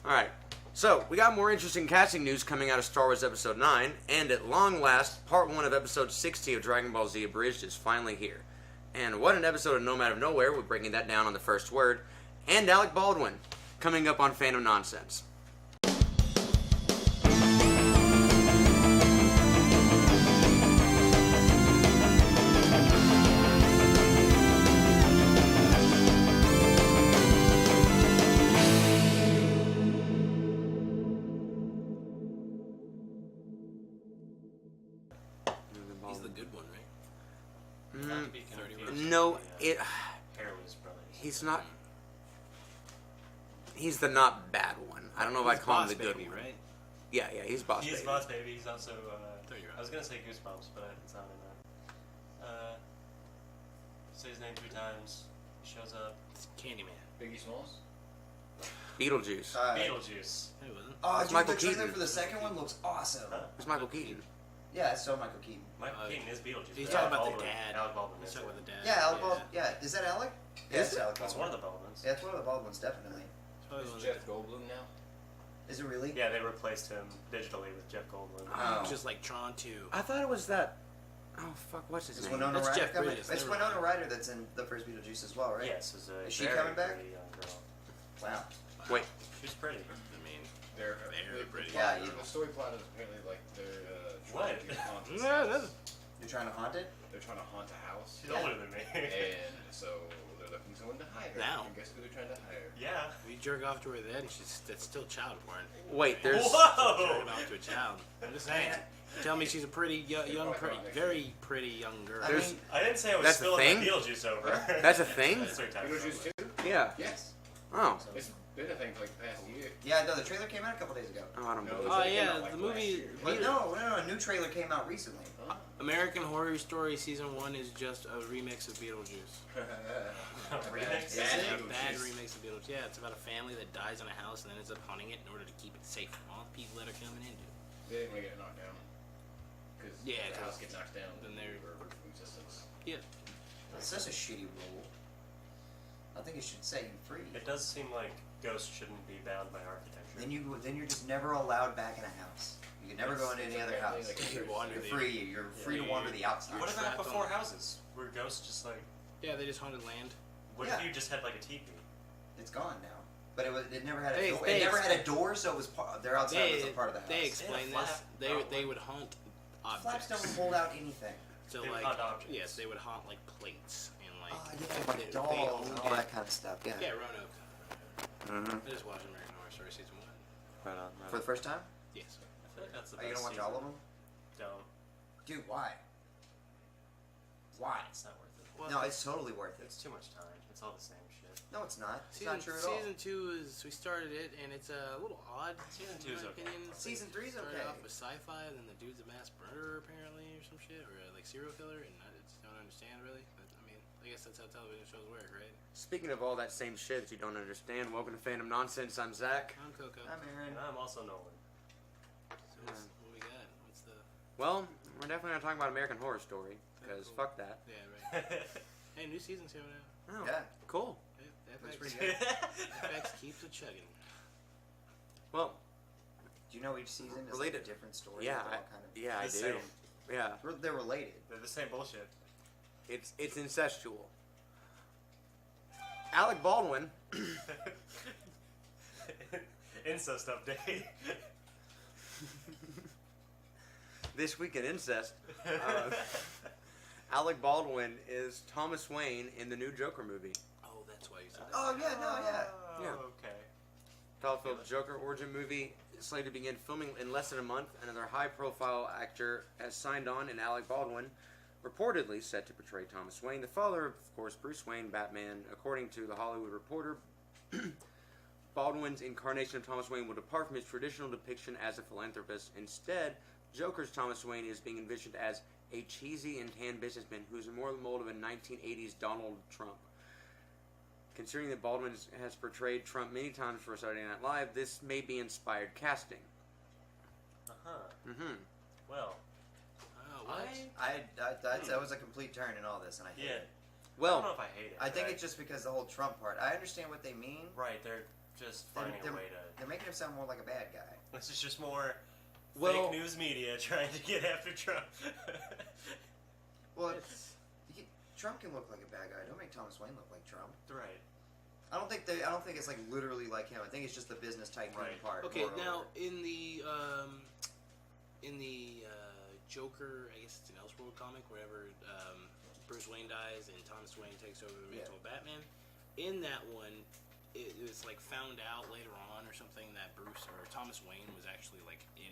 Alright, so we got more interesting casting news coming out of Star Wars Episode 9, and at long last, Part 1 of Episode 60 of Dragon Ball Z Abridged is finally here. And what an episode of Nomad of Nowhere, we're breaking that down on the first word, and Alec Baldwin, coming up on Fandom Nonsense. He's the good one, right? No, he's not. He's the not bad one. I don't know if I'd call him the good one. Right? Yeah, he's Boss Baby. He's Boss Baby. He's also. I was gonna say Goosebumps, but it's not in that. Say his name 3 times. He shows up. It's Candyman. Biggie Smalls? Beetlejuice. Beetlejuice. Hey, wasn't it? Oh, It's dude, Michael the trailer Keaton. for the second one looks awesome. It's Michael Keaton. Yeah, it's so Michael Keaton. Michael Keaton is Beetlejuice. He's but talking Alec about the Baldwin- dad. Alec Baldwin He's is talking it. about the dad. Yeah, Alec Baldwin. Yeah, is that Alec? Yeah, it's Alec That's Baldwin. one of the Baldwins. Yeah, it's one of the Baldwins, definitely. It's probably Is one of Jeff Goldblum now? Is it really? Yeah, they replaced him digitally with Jeff Goldblum. Oh. Just like Tron 2. I thought it was that. Oh fuck, what's his Is name? Winona That's Ryder Jeff coming? Bridges, It's never Winona mind. Ryder that's in the first Beetlejuice as well, right? Yes, is a Is she very coming back? pretty young girl. Wow. Wait, She's pretty. I mean, They're Very pretty. Yeah, The story plot is apparently like they're What? trying to haunt this yeah, house. You're trying to haunt it? They're trying to haunt a house. She's older than me. And so they're looking for someone to hire. Now. And guess who they're trying to hire? Yeah. we jerk off to her then, that's still child porn. wait, there's. Whoa! Jerking off to a child. I'm just saying. Tell me she's a pretty very pretty young girl. I mean, I didn't say I was That's the spilling my thing? Beetlejuice over. That's a thing? That's 3 times. Beetlejuice 2? Yeah. Yes. Oh. It's been a thing for like the past year. yeah, no, the trailer came out a couple days ago. Oh, I don't No, know. it Oh, came yeah, out, like, the last movie- year. But no, a new trailer came out recently. American Horror Story Season 1 is just a remix of Beetlejuice. Remix? Is it? A bad remix of Beetlejuice. Yeah, it's about a family that dies in a house and then ends up haunting it in order to keep it safe from all the people that are coming into it. They didn't really get knocked down. Because Yeah, the house 'cause gets knocked down. then they're- for resistance. Yeah. It's such a shitty rule. I think it should set you free. It does seem like ghosts shouldn't be bound by architecture. Then you're just never allowed back in a house. You can never go into any other house. Like, You wander You're the- free. You're free to wander the outside. What about trapped before on- houses? Were ghosts just like... Yeah, they just haunted land. What Yeah. if you just had like a teepee? It's gone now. But it never had a They- door. they It never ex- had a door, so it was their outside was a part of the house. They explain Yeah, this. flap. They would haunt Flaps objects. don't hold out anything. So They would like haunt objects. yes, they would haunt like plates and like Oh yeah, like they dolls owned and all it. that kind of stuff. Yeah. Yeah, Roanoke. Mm-hmm. I just watched American Horror Story Season 1. Right on. For the first time? Yes. I feel like that's the Oh, you best don't watch season. all of them? Don't. Dude, why? Why? It's not worth it. Well, No, it's totally worth it. It's too much time. It's all the same shit. No, it's not. It's season, not true at all. season 2 is we started it and it's a little odd. Season in 2 is my okay. opinion. It's Season 3 is started okay. off with sci-fi, then the dude's a mass murderer apparently or some shit, or like serial killer, and I just don't understand really. But I mean, I guess that's how television shows work, right? Speaking of all that same shit that you don't understand, welcome to Fandom Nonsense. I'm Zach. I'm Coco. I'm Aaron. And I'm also Nolan. So what we got? What's the? Well, we're definitely not talking about American Horror Story, because Cool. fuck that. Yeah, right. Hey, new season's coming out. Oh, Yeah. cool. Yeah, Looks FX, pretty good. FX keeps it chugging. Well, Do you know each season is Related. like a different story? yeah, They're all kind of, yeah, I The do. same. Yeah, They're related. They're the same bullshit. it's incestual. Alec Baldwin. Incest update. This week in incest. Alec Baldwin is Thomas Wayne in the new Joker movie. Oh, that's why you said that. Oh yeah, no, yeah. Yeah. Okay. Top-filled Joker origin movie slated to begin filming in less than a month. Another high-profile actor has signed on, and Alec Baldwin, reportedly set to portray Thomas Wayne, the father of course, Bruce Wayne, Batman. According to The Hollywood Reporter, Baldwin's incarnation of Thomas Wayne will depart from his traditional depiction as a philanthropist. Instead, Joker's Thomas Wayne is being envisioned as a cheesy and tan businessman who's more the mold of a 1980s Donald Trump. Considering that Baldwin has portrayed Trump many times for Saturday Night Live, this may be inspired casting. Uh-huh. Mm-hmm. Well, Oh, what? That was a complete turn in all this, and I hate yeah. it. I don't know Well, if I hate it. I think right? it's just because the whole Trump part. I understand what they mean. Right, they're just finding They're- a way to... They're making him sound more like a bad guy. This is just more Well- fake news media trying to get after Trump. Well, Trump can look like a bad guy. Don't make Thomas Wayne look like Trump. Right. I don't think it's like literally like him. I think it's just the business tycoon Right. part. Okay, moreover. now in the Joker, I guess it's an Elseworld comic, wherever Bruce Wayne dies and Thomas Wayne takes over the mantle of Batman. In that one, it was like found out later on or something that Bruce or Thomas Wayne was actually like in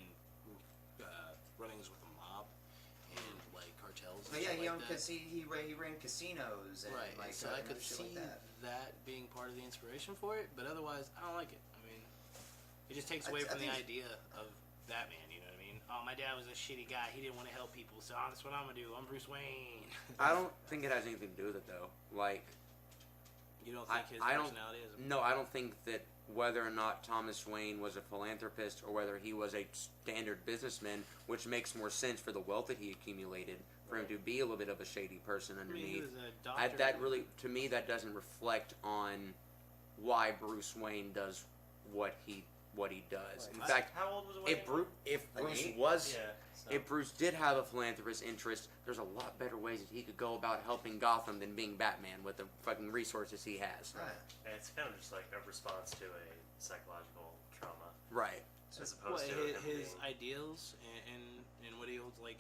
runnings with the mob and like cartels. But And yeah, shit he like owned that. he ran casinos and Right, like so I and could shit see like that. that being part of the inspiration for it, but otherwise, I don't like it. I mean, it just takes away I from the think- idea of Batman. You know what I mean? Oh, my dad was a shitty guy. He didn't want to help people, so that's what I'm gonna do. I'm Bruce Wayne. I don't think it has anything to do with it though. Like, You don't think his I don't. personality is? No, I don't think that whether or not Thomas Wayne was a philanthropist or whether he was a standard businessman, which makes more sense for the wealth that he accumulated, for him to be a little bit of a shady person I mean, he underneath. was a doctor. That really, to me, that doesn't reflect on why Bruce Wayne does what he does. In fact, how old was Wayne? if Like Bruce 8? was, Yeah. So. if Bruce did have a philanthropist interest, there's a lot better ways that he could go about helping Gotham than being Batman with the fucking resources he has. Right. It's kind of just like a response to a psychological trauma, Right. as Well, opposed to him his being. ideals and what he holds, like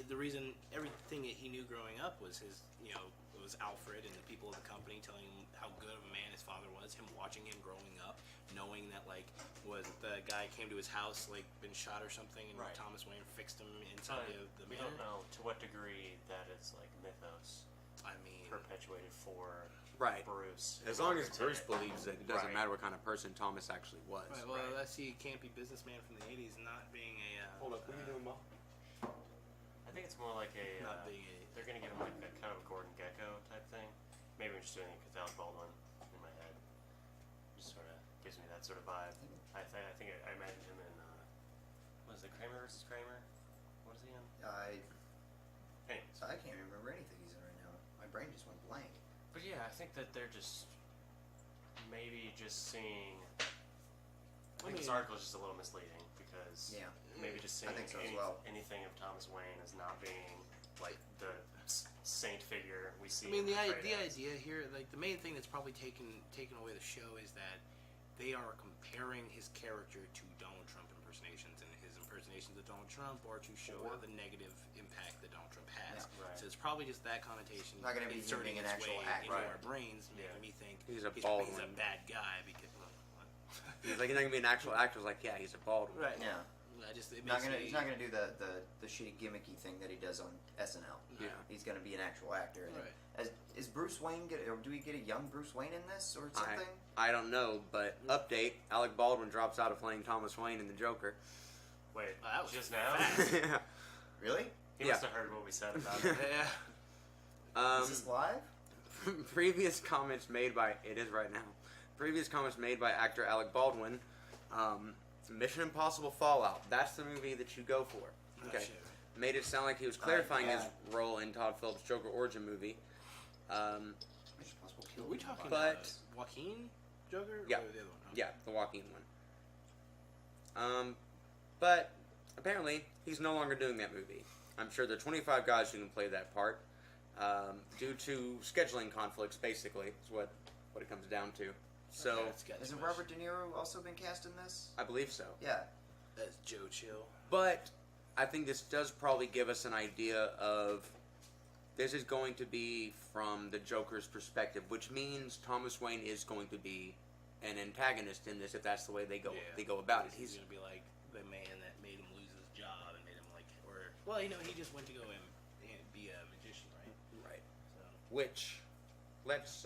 the reason everything that he knew growing up was his, it was Alfred and the people of the company telling him how good of a man his father was. Him watching him growing up, knowing that like was the guy came to his house like been shot or something, and Right. Thomas Wayne fixed him inside the We manor. don't know to what degree that is like mythos I mean, perpetuated for Right. Bruce. As long as Bruce believes that it doesn't Right. matter what kind of person Thomas actually was. right, well, Right. I see a campy businessman from the '80s not being a. Hold up, what are you doing, Bob? I think it's more like a. Not being a. They're gonna give him like a kind of a Gordon Gekko type thing. Maybe I'm just doing it because Alec Baldwin in my head just sort of gives me that sort of vibe. I think I imagine him in what is it, Kramer versus Kramer? What is he in? Anyways, I can't remember anything he's in right now. My brain just went blank. but yeah, I think that they're just maybe just seeing. I think this article is just a little misleading because Yeah. maybe just seeing I think so as well. anything of Thomas Wayne as not being like the saint figure we see. I mean, the portrayed as. idea here, like the main thing that's probably taken away the show is that they are comparing his character to Donald Trump impersonations, and his impersonations of Donald Trump are to show the negative impact that Donald Trump has. Yeah, right. So it's probably just that connotation Not gonna be him inserting being an its actual way actor. into Right. our brains, making Yeah. me think He's a he's Baldwin. a bad guy because. He's like, he's not gonna be an actual actor. It's like, yeah, he's a Baldwin. Right. Yeah. It Not makes gonna, me, he's not gonna do the shitty gimmicky thing that he does on SNL. Yeah. He's gonna be an actual actor. And Right. Is Bruce Wayne or do we get a young Bruce Wayne in this or something? I don't know, but update: Alec Baldwin drops out of playing Thomas Wayne in the Joker. Wait, Wow, that was just now? fast. Really? He Yeah. must have heard what we said about it. Yeah. Is this live? Previous comments made by Previous comments made by actor Alec Baldwin. Mission Impossible Fallout. That's the movie that you go for. Oh, Okay. shit. Made it sound like he was clarifying yeah. his role in Todd Phillips' Joker origin movie. Mission Impossible Are killed we him. talking But- Joaquin Joker? Yeah. Or the other one? Huh? Yeah, the Joaquin one. But apparently he's no longer doing that movie. I'm sure there are 25 guys who can play that part. Due to scheduling conflicts, basically, is what it comes down to. So, Okay, that's got too Hasn't much. Robert De Niro also been cast in this? I believe so. Yeah. That's Joe Chill. But I think this does probably give us an idea of this is going to be from the Joker's perspective, which means Thomas Wayne is going to be an antagonist in this if that's the way they go about it. He's He's gonna be like the man that made him lose his job and made him like, or well, he just went to go and be a magician, right? right. So Which let's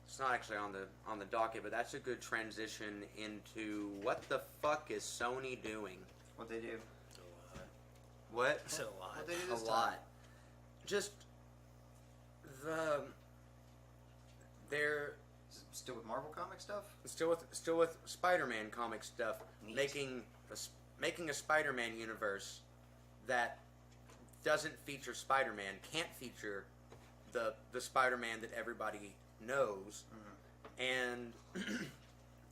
it's not actually on the docket, but that's a good transition into what the fuck is Sony doing? What they do? it's a lot. What? I said a lot. What they do A this time? lot. Just they're Still with Marvel comic stuff? still with Spider-Man comic stuff, Neat. making a Spider-Man universe that doesn't feature Spider-Man, can't feature the Spider-Man that everybody knows, and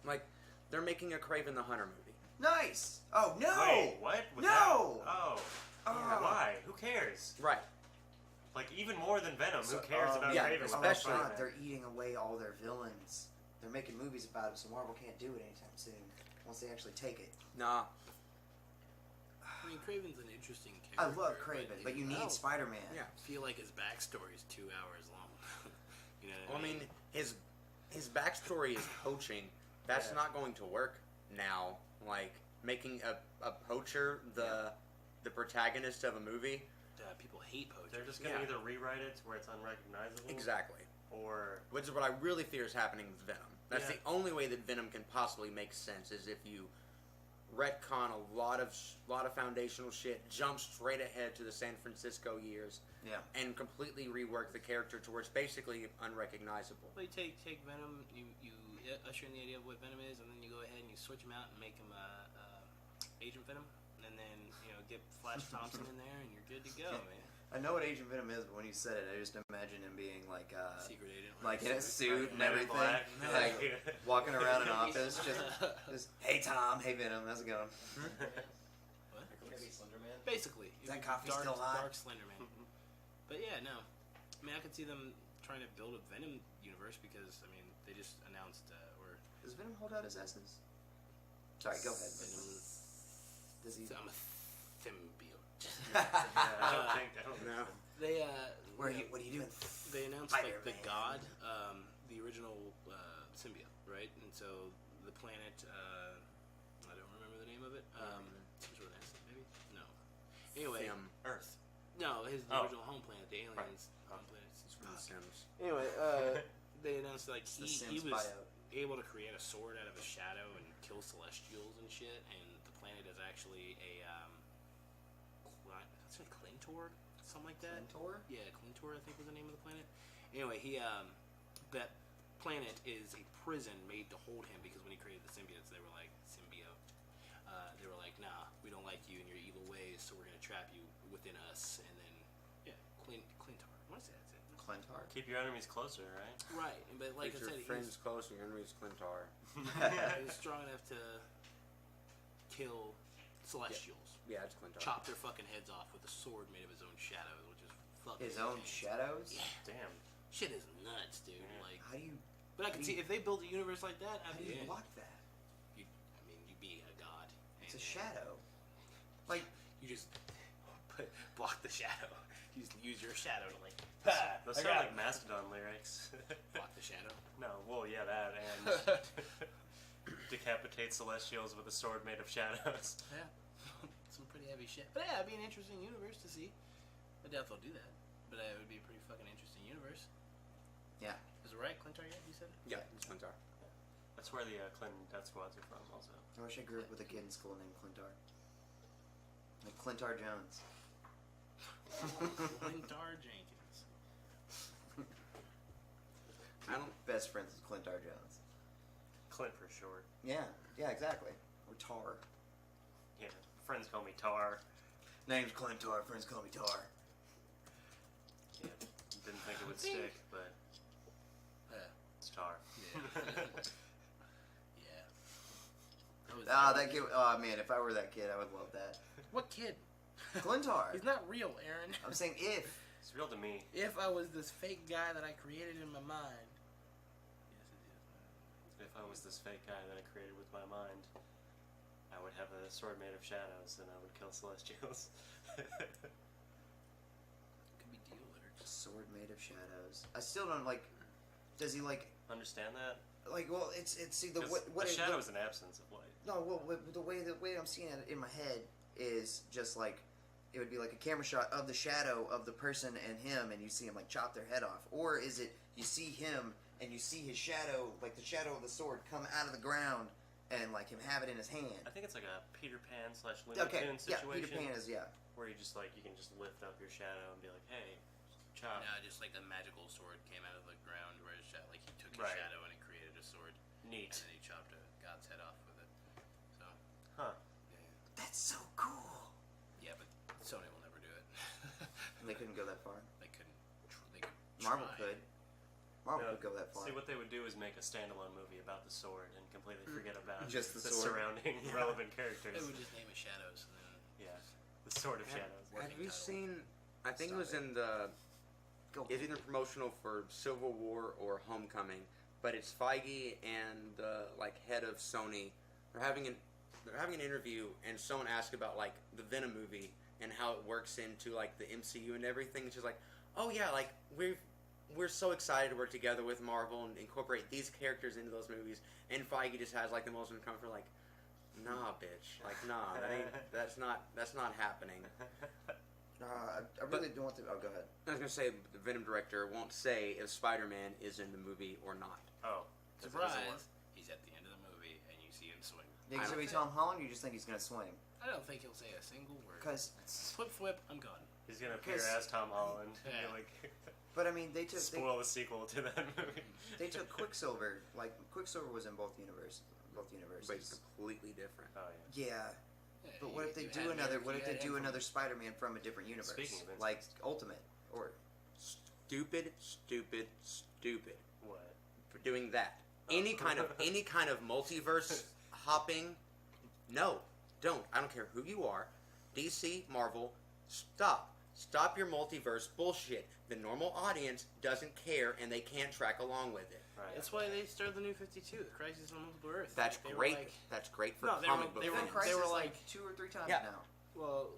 like They're making a Kraven the Hunter movie. Nice. Oh no. Wait, what? Was No! That, oh. Oh. Why? Who cares? Right. Like, even more than Venom, So, who cares about yeah, Kraven? especially- Oh, God, they're eating away all their villains. They're making movies about it, so Marvel can't do it anytime soon. Once they actually take it. Nah. I mean, Kraven's an interesting I character. love Kraven, but you need Spider-Man. Yeah. I feel like his backstory is 2 hours long. You know Well, what I mean, his backstory is poaching. That's Yeah. not going to work now. Like making a poacher the protagonist of a movie. People hate poachers. They're just gonna Yeah. either rewrite it to where it's unrecognizable, Exactly. or Which is what I really fear is happening with Venom. That's Yeah. the only way that Venom can possibly make sense is if you retcon a lot of foundational shit, jump straight ahead to the San Francisco years, Yeah. and completely rework the character to where it's basically unrecognizable. Well, you take Venom, you usher in the idea of what Venom is, and then you go ahead and you switch him out and make him Agent Venom, and then get Flash Thompson in there, and you're good to go, man. I know what Agent Venom is, but when you said it, I just imagine him being like Secret agent. like in a suit and Men in everything, Black. like walking around an office, just hey Tom, hey Venom, how's it going? What? Maybe Slender Man. Basically, Is that he's coffee dark, still hot? Dark Slender Man. But yeah, no. I mean, I could see them trying to build a Venom universe because I mean they just announced or Does Venom hold out his essence? Sorry, go ahead. Venom. Does he? I'm a symbiote. I don't No. They What are you doing? they announced like the Spider-Man. god, the original symbiote, right? And so the planet, I don't remember the name of it. Some sort of acid, maybe? No. Anyway, Earth. no, his Oh. original home planet, the aliens' home planet. It's from The Sims. Anyway, they announced like It's the he Sims was bio. able to create a sword out of a shadow and kill celestials and shit, and the planet is actually a what's it, Clintor, something like that. Clintor? Yeah, Clintor, I think was the name of the planet. Anyway, that planet is a prison made to hold him because when he created the symbiotes, they were like symbiote. They were like, nah, we don't like you and your evil ways, so we're gonna trap you within us. And then, yeah, Clintor. I want to say that's it. Clintar. Keep your enemies closer, right? Right, but like Keep I your said, friends close and your enemies Clintar. he's strong enough to kill celestials. Yeah, it's Clintar. Chop their fucking heads off with a sword made of his own shadows, which is fucking His own insane. shadows? Yeah, Damn. shit is nuts, dude. Yeah. Like, How do you but I can see if they built a universe like that, how I'd do be you in. block that? You'd be a god. It's a And shadow. Like You just block the shadow. You just use your shadow to like Those I sound got like Mastodon lyrics. block the shadow. No, well, yeah, that, and decapitate celestials with a sword made of shadows. Yeah, some pretty heavy shit. But yeah, it'd be an interesting universe to see. I doubt they'll do that, but it would be a pretty fucking interesting universe. Yeah. Is it right, Clintar? Yeah, you said it. Yeah, it's Clintar. That's where the Clinton Death Squads are from, also. I wish I grew up with a kid in school named Clintar. Like Clintar Jones. Clintar Jenkins. I don't. Best friends with Clintar Jones. Clint for short. Yeah, exactly. Or Tar. Yeah, friends call me Tar. Name's Clintar, friends call me Tar. Yeah, didn't think it would stick, but it's Tar. Yeah. That was That kid, oh man, if I were that kid, I would love that. What kid? Clintar. He's not real, Aaron. I'm saying if. It's real to me. If I was this fake guy that I created in my mind. Yes, If I was this fake guy that I created with my mind, I would have a sword made of shadows and I would kill celestials. it could be deal lyrics. Sword made of shadows. I still don't like. Does he like? Understand that? Like, well, it's see the 'Cause what a it- shadow is an absence of light. No, well, the way I'm seeing it in my head is just like it would be like a camera shot of the shadow of the person and him, and you see him like chop their head off, or is it you see him and you see his shadow, like the shadow of the sword, come out of the ground and like him have it in his hand? I think it's like a Peter Pan / Looney Okay, Tunes yeah, situation. Peter Pan is where you just like you can just lift up your shadow and be like, hey, chop. No, just like a magical sword came out of the ground where his like he took his Right. shadow and he created a sword. Neat. And then he chopped a god's head off with it. So, Huh. yeah. That's so cool. Yeah, but Sony will never do it. They couldn't go that far. They couldn't. They could. Marvel try. could. Marvel could go that far. See, what they would do is make a standalone movie about the sword and completely forget about Just the the sword. surrounding relevant characters. They would just name it Shadows, and then Yeah, the Sword of Shadows. Have Working you title. seen? I think it Stop was it. in the. Go. It's either promotional for Civil War or Homecoming, but it's Feige and the head of Sony. They're having an interview, and someone asked about the Venom movie and how it works into the MCU and everything. And she's like, "Oh yeah, we're so excited to work together with Marvel and incorporate these characters into those movies." And Feige just has the most uncomfortable "Nah, bitch, nah, that's not happening." I really don't want to. Oh, go ahead. I was gonna say the Venom director won't say if Spider-Man is in the movie or not. Oh, that doesn't work. surprise, he's at the end of the movie, and you see him swing. Think I he's don't gonna be Tom Holland, or you just think he's gonna swing? I don't think he'll say a single word. Because, Flip, I'm gone. He's gonna appear Because- as Tom Holland. Yeah. And, but I mean, they spoil the sequel to that movie. they took Quicksilver. Quicksilver was in both universes. But it's completely different. Oh yeah. Yeah, Yeah, but what if they you do had another? America, What you if they had do him from- another Spider-Man from a different universe, Speaking of like instances. Ultimate, or Stupid. What? For doing that. Oh. Any kind of multiverse hopping. No, don't. I don't care who you are. DC, Marvel, stop your multiverse bullshit. The normal audience doesn't care and they can't track along with it. Right. That's why they started the New 52, the Crisis on Multiple Earths. That's They were great. like- That's great for No, they comic were- book they were- fans. Crisis were like like- 2 or 3 times Yeah. now. Well,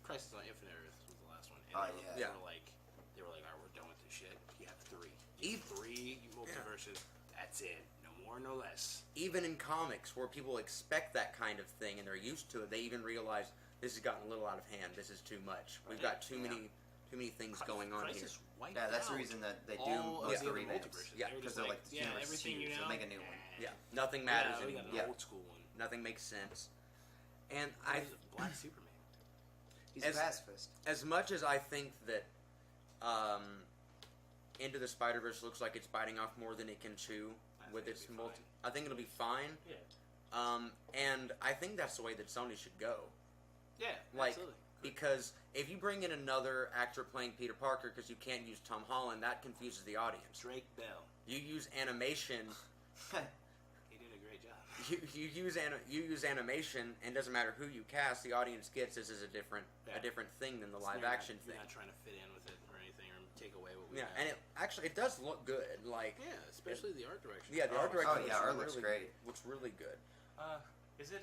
Crisis on Infinite Earths was the last one. And Oh, they were, yeah. They Yeah. were like, all right, we're done with this shit. You have 3. Eve- 3 multiverses. That's it. No more, no less. Even in comics where people expect that kind of thing and they're used to it, they even realize this has gotten a little out of hand. This is too much. We've got too many things going on here. Crisis wiped Yeah, that's the out reason that they do all most of of the the revamps. multiverses. Yeah, They were because just they're like, like, the yeah, universe is everything you huge, know. they'll make a new one. Yeah, nothing matters we got anymore. an Yeah. old school one. Nothing makes sense. And Black Superman. He's As- a pacifist. as much as I think that Into the Spider-Verse looks like it's biting off more than it can chew I with think its it'll be fine. I think it'll be fine. Yeah. And I think that's the way that Sony should go. Yeah, Like, absolutely. because if you bring in another actor playing Peter Parker because you can't use Tom Holland, that confuses the audience. Drake Bell. You use animation. He did a great job. You use animation, and it doesn't matter who you cast. The audience gets this as a different thing than the live action You're thing. not trying to fit in with it or anything or take away what we Yeah, have. and it does look good. Like Yeah, especially the art direction. yeah, the art Oh, direction. oh, yeah, art looks really, great. Looks really good. Is it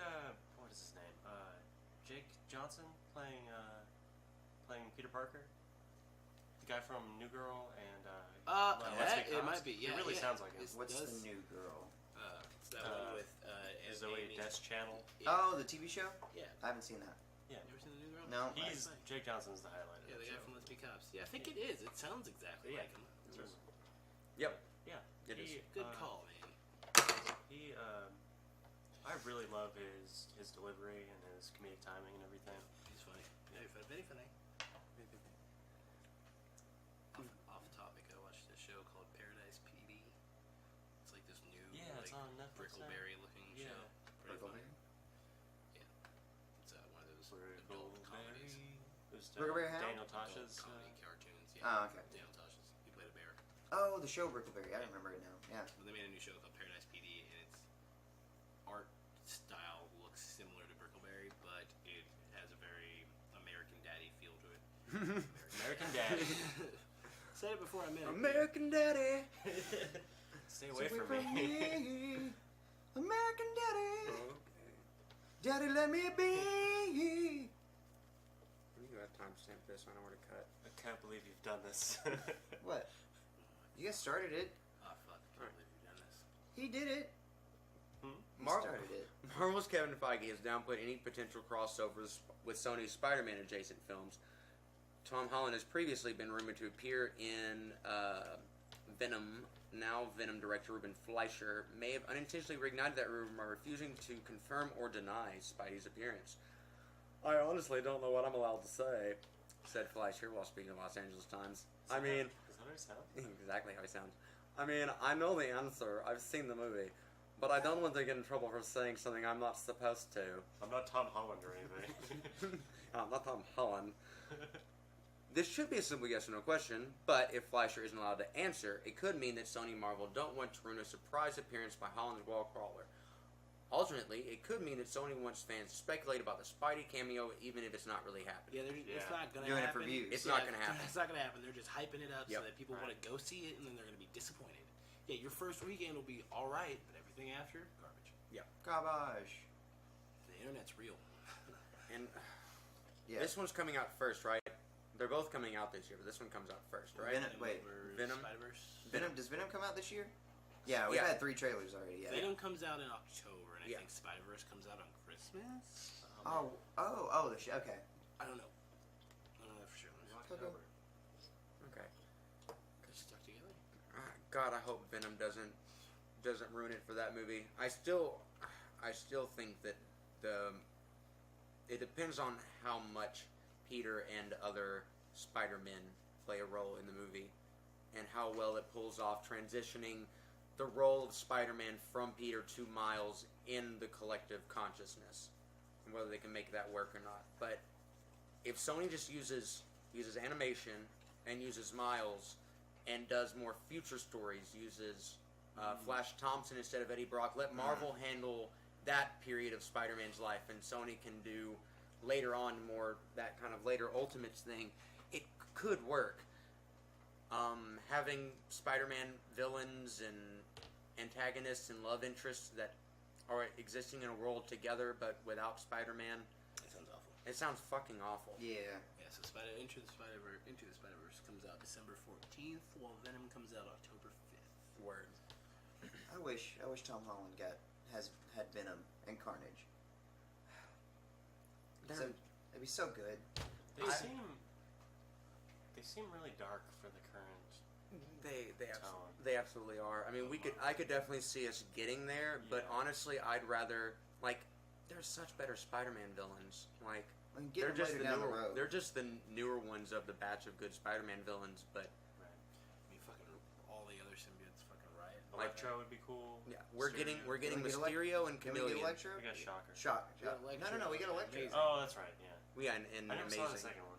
what is his name? Jake Johnson playing Peter Parker? The guy from New Girl and Let's Get it Cops? might be. Yeah, It really yeah. sounds like him. It What's does. the new girl? It's that one with Zoe Amy. Deschanel. Yeah. Oh, the TV show? Yeah. I haven't seen that. Yeah, Never seen the new girl? No. he's Nice. Jake Johnson's the highlight. Yeah, of the the guy show. from Let's Be Cops. Yeah, I think it is. It sounds exactly Yeah. like him. Yep. Yeah, It is. Good call, man. He, I really love his delivery and his comedic timing and everything. He's funny. Very funny. Very funny. Off topic, I watched a show called Paradise PD. It's like this new, Yeah, it's on Netflix now. Brickleberry looking Yeah. show. Pretty funny. Brickleberry? It's one of those adult comedies. Brickleberry. It was Brickleberry Hound? Daniel Tosh's. Adult comedy cartoons. Yeah. Oh, okay. Daniel Tosh's. He played a bear. Oh, the show Brickleberry. I remember it now. Yeah. But they made a new show called Paradise PD, and its art style looks similar to Brickleberry, but it has a very American Daddy feel to it. American Daddy. Said it before I meant it. American Daddy. Stay away from me. American Daddy. Okay. Daddy, let me be. You got timestamp this. I know where to cut. I can't believe you've done this. What? You guys started it. Oh, fuck. I can't believe you've done this. He did it. He Marvel. started it. Marvel's Kevin Feige has downplayed any potential crossovers with Sony's Spider-Man adjacent films. Tom Holland has previously been rumored to appear in Venom. Now Venom director Ruben Fleischer may have unintentionally reignited that rumor by refusing to confirm or deny Spidey's appearance. I honestly don't know what I'm allowed to say, said Fleischer while speaking to Los Angeles Times. I mean, Is that how it sounds? exactly how he sounds. I mean, I know the answer. I've seen the movie. But I don't want to get in trouble for saying something I'm not supposed to. I'm not Tom Holland or anything. I'm not Tom Holland. This should be a simple yes or no question, but if Fleischer isn't allowed to answer, it could mean that Sony and Marvel don't want to ruin a surprise appearance by Holland's wall crawler. Alternately, it could mean that Sony wants fans to speculate about the Spidey cameo even if it's not really happening. Yeah, it's not gonna Doing it happen. for views. It's not gonna happen. It's not gonna happen. They're just hyping it up so Yep. that people want to go see it, and then they're gonna be disappointed. Yeah, your first weekend will be all right, but everything after, garbage. Garbage. The internet's real. And Yeah. this one's coming out first, right? They're both coming out this year, but this one comes out first, right? Venom? Venom. Does Venom come out this year? Yeah, we've Yeah. had 3 trailers already. Yeah. Venom comes out in October, and I Yeah. think Spider-Verse comes out on Christmas. Oh, the shit. Okay. I don't know. I don't know that for sure. October. Okay. They're stuck together. God, I hope Venom doesn't ruin it for that movie. I still think that it depends on how much Peter and other Spider-Men play a role in the movie, and how well it pulls off transitioning the role of Spider-Man from Peter to Miles in the collective consciousness, and whether they can make that work or not. But if Sony just uses animation and uses Miles and does more future stories, uses Flash Thompson instead of Eddie Brock, let Marvel handle that period of Spider-Man's life, and Sony can do later on more that kind of later Ultimates thing, it could work. Having Spider-Man villains and antagonists and love interests that are existing in a world together but without Spider-Man, That sounds awful. it sounds fucking awful. Yeah. Yeah, so Into the Spider-Verse comes out December 14th, while Venom comes out October 5th. Word. I wish Tom Holland had Venom and Carnage. So, it'd be so good. They seem really dark for the current. They absolutely are. I mean, I could definitely see us getting there, but Yeah. honestly, I'd rather there's such better Spider-Man villains. Like And they're get just later the down newer, the road. they're just the newer ones of the batch of good Spider-Man villains. But Right. I mean, fucking all the other symbiotes fucking riot. Electro would be cool. yeah, we're getting Mysterio. we're getting Can we get Mysterio and Can we get Chameleon. Electro? We got Shocker. Shock. We got Electro. No, we get Electro. Amazing. Oh, that's right. Yeah. Yeah, and I never amazing. saw the second one.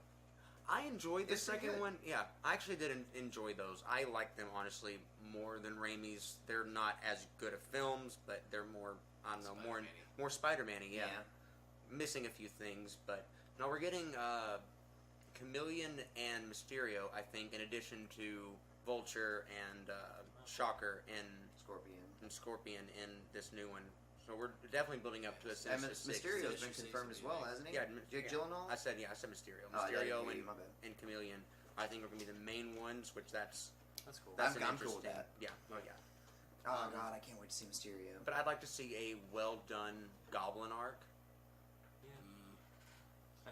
I enjoyed the It's pretty second good. one. Yeah, I actually did enjoy those. I like them honestly more than Raimi's. They're not as good of films, but they're more Spider-Man-y. more Spider-Man-y. Yeah. Yeah. Missing a few things, but no, we're getting Chameleon and Mysterio. I think in addition to Vulture and Shocker and Scorpion in this new one. So we're definitely building up to a And Sinister Six. Mysterio's been Sinister confirmed Six as well, would be hasn't he? Yeah, Jake Gyllenhaal. I said Mysterio. Oh, I didn't Mysterio hear you, and, my bad. and Chameleon. I think are going to be the main ones, which that's That's cool. an I'm cool with interesting. that. Yeah, oh yeah. Oh god, I can't wait to see Mysterio. But I'd like to see a well done Goblin arc.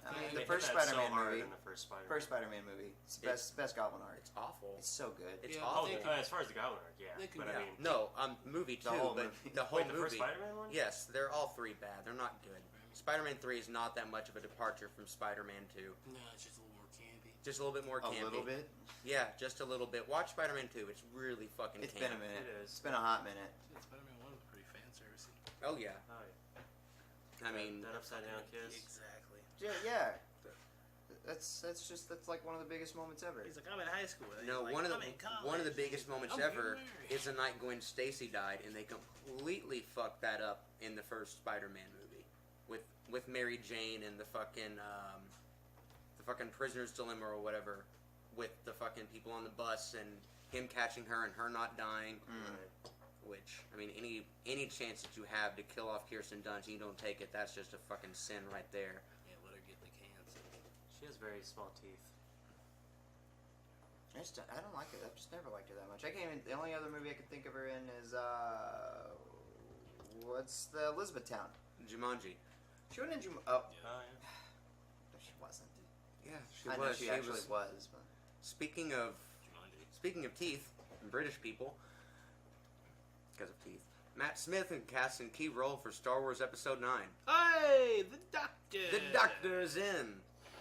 I mean, they the first hit that Spider-Man so hard movie- in the first Spider-Man. First Spider-Man movie. It's the best Goblin art. It's awful. It's so good. It's Yeah, awful. As far as the Goblin arc, yeah. They can But do I Yeah. mean, No, movie too, The whole but movie. the whole wait, the movie. first Spider-Man one? Yes, they're all three bad. They're not good. Spider-Man 3 is not that much of a departure from Spider-Man 2. No, it's just a little more campy. Just a little bit more A campy. little bit. Yeah, just a little bit. Watch Spider-Man 2. It's really fucking It's campy. been a minute. It is. It's been a hot minute. Spider-Man 1 was pretty fan servicey. Oh yeah. Oh, yeah. I mean, that upside down kiss. Exactly. Yeah. That's like one of the biggest moments ever. He's like, I'm in high school. And no, he's like, one of I'm in college. the biggest moments I'm ever getting married. is the night Gwen Stacy died, and they completely fucked that up in the first Spider-Man movie with Mary Jane and the fucking prisoner's dilemma or whatever, with the fucking people on the bus and him catching her and her not dying. Right. Which, I mean, any chance that you have to kill off Kirsten Dunst and you don't take it, that's just a fucking sin right there. Yeah, let her get the cancer. She has very small teeth. I don't like it. I've just never liked her that much. The only other movie I could think of her in is what's the Elizabethtown? Jumanji. She wasn't in Yeah. Oh, yeah. No, she wasn't. Yeah, she I was. know she actually was. But Speaking of teeth, British people, because of teeth, Matt Smith and cast in key role for Star Wars Episode 9. Hey, the doctor. The Doctor is in.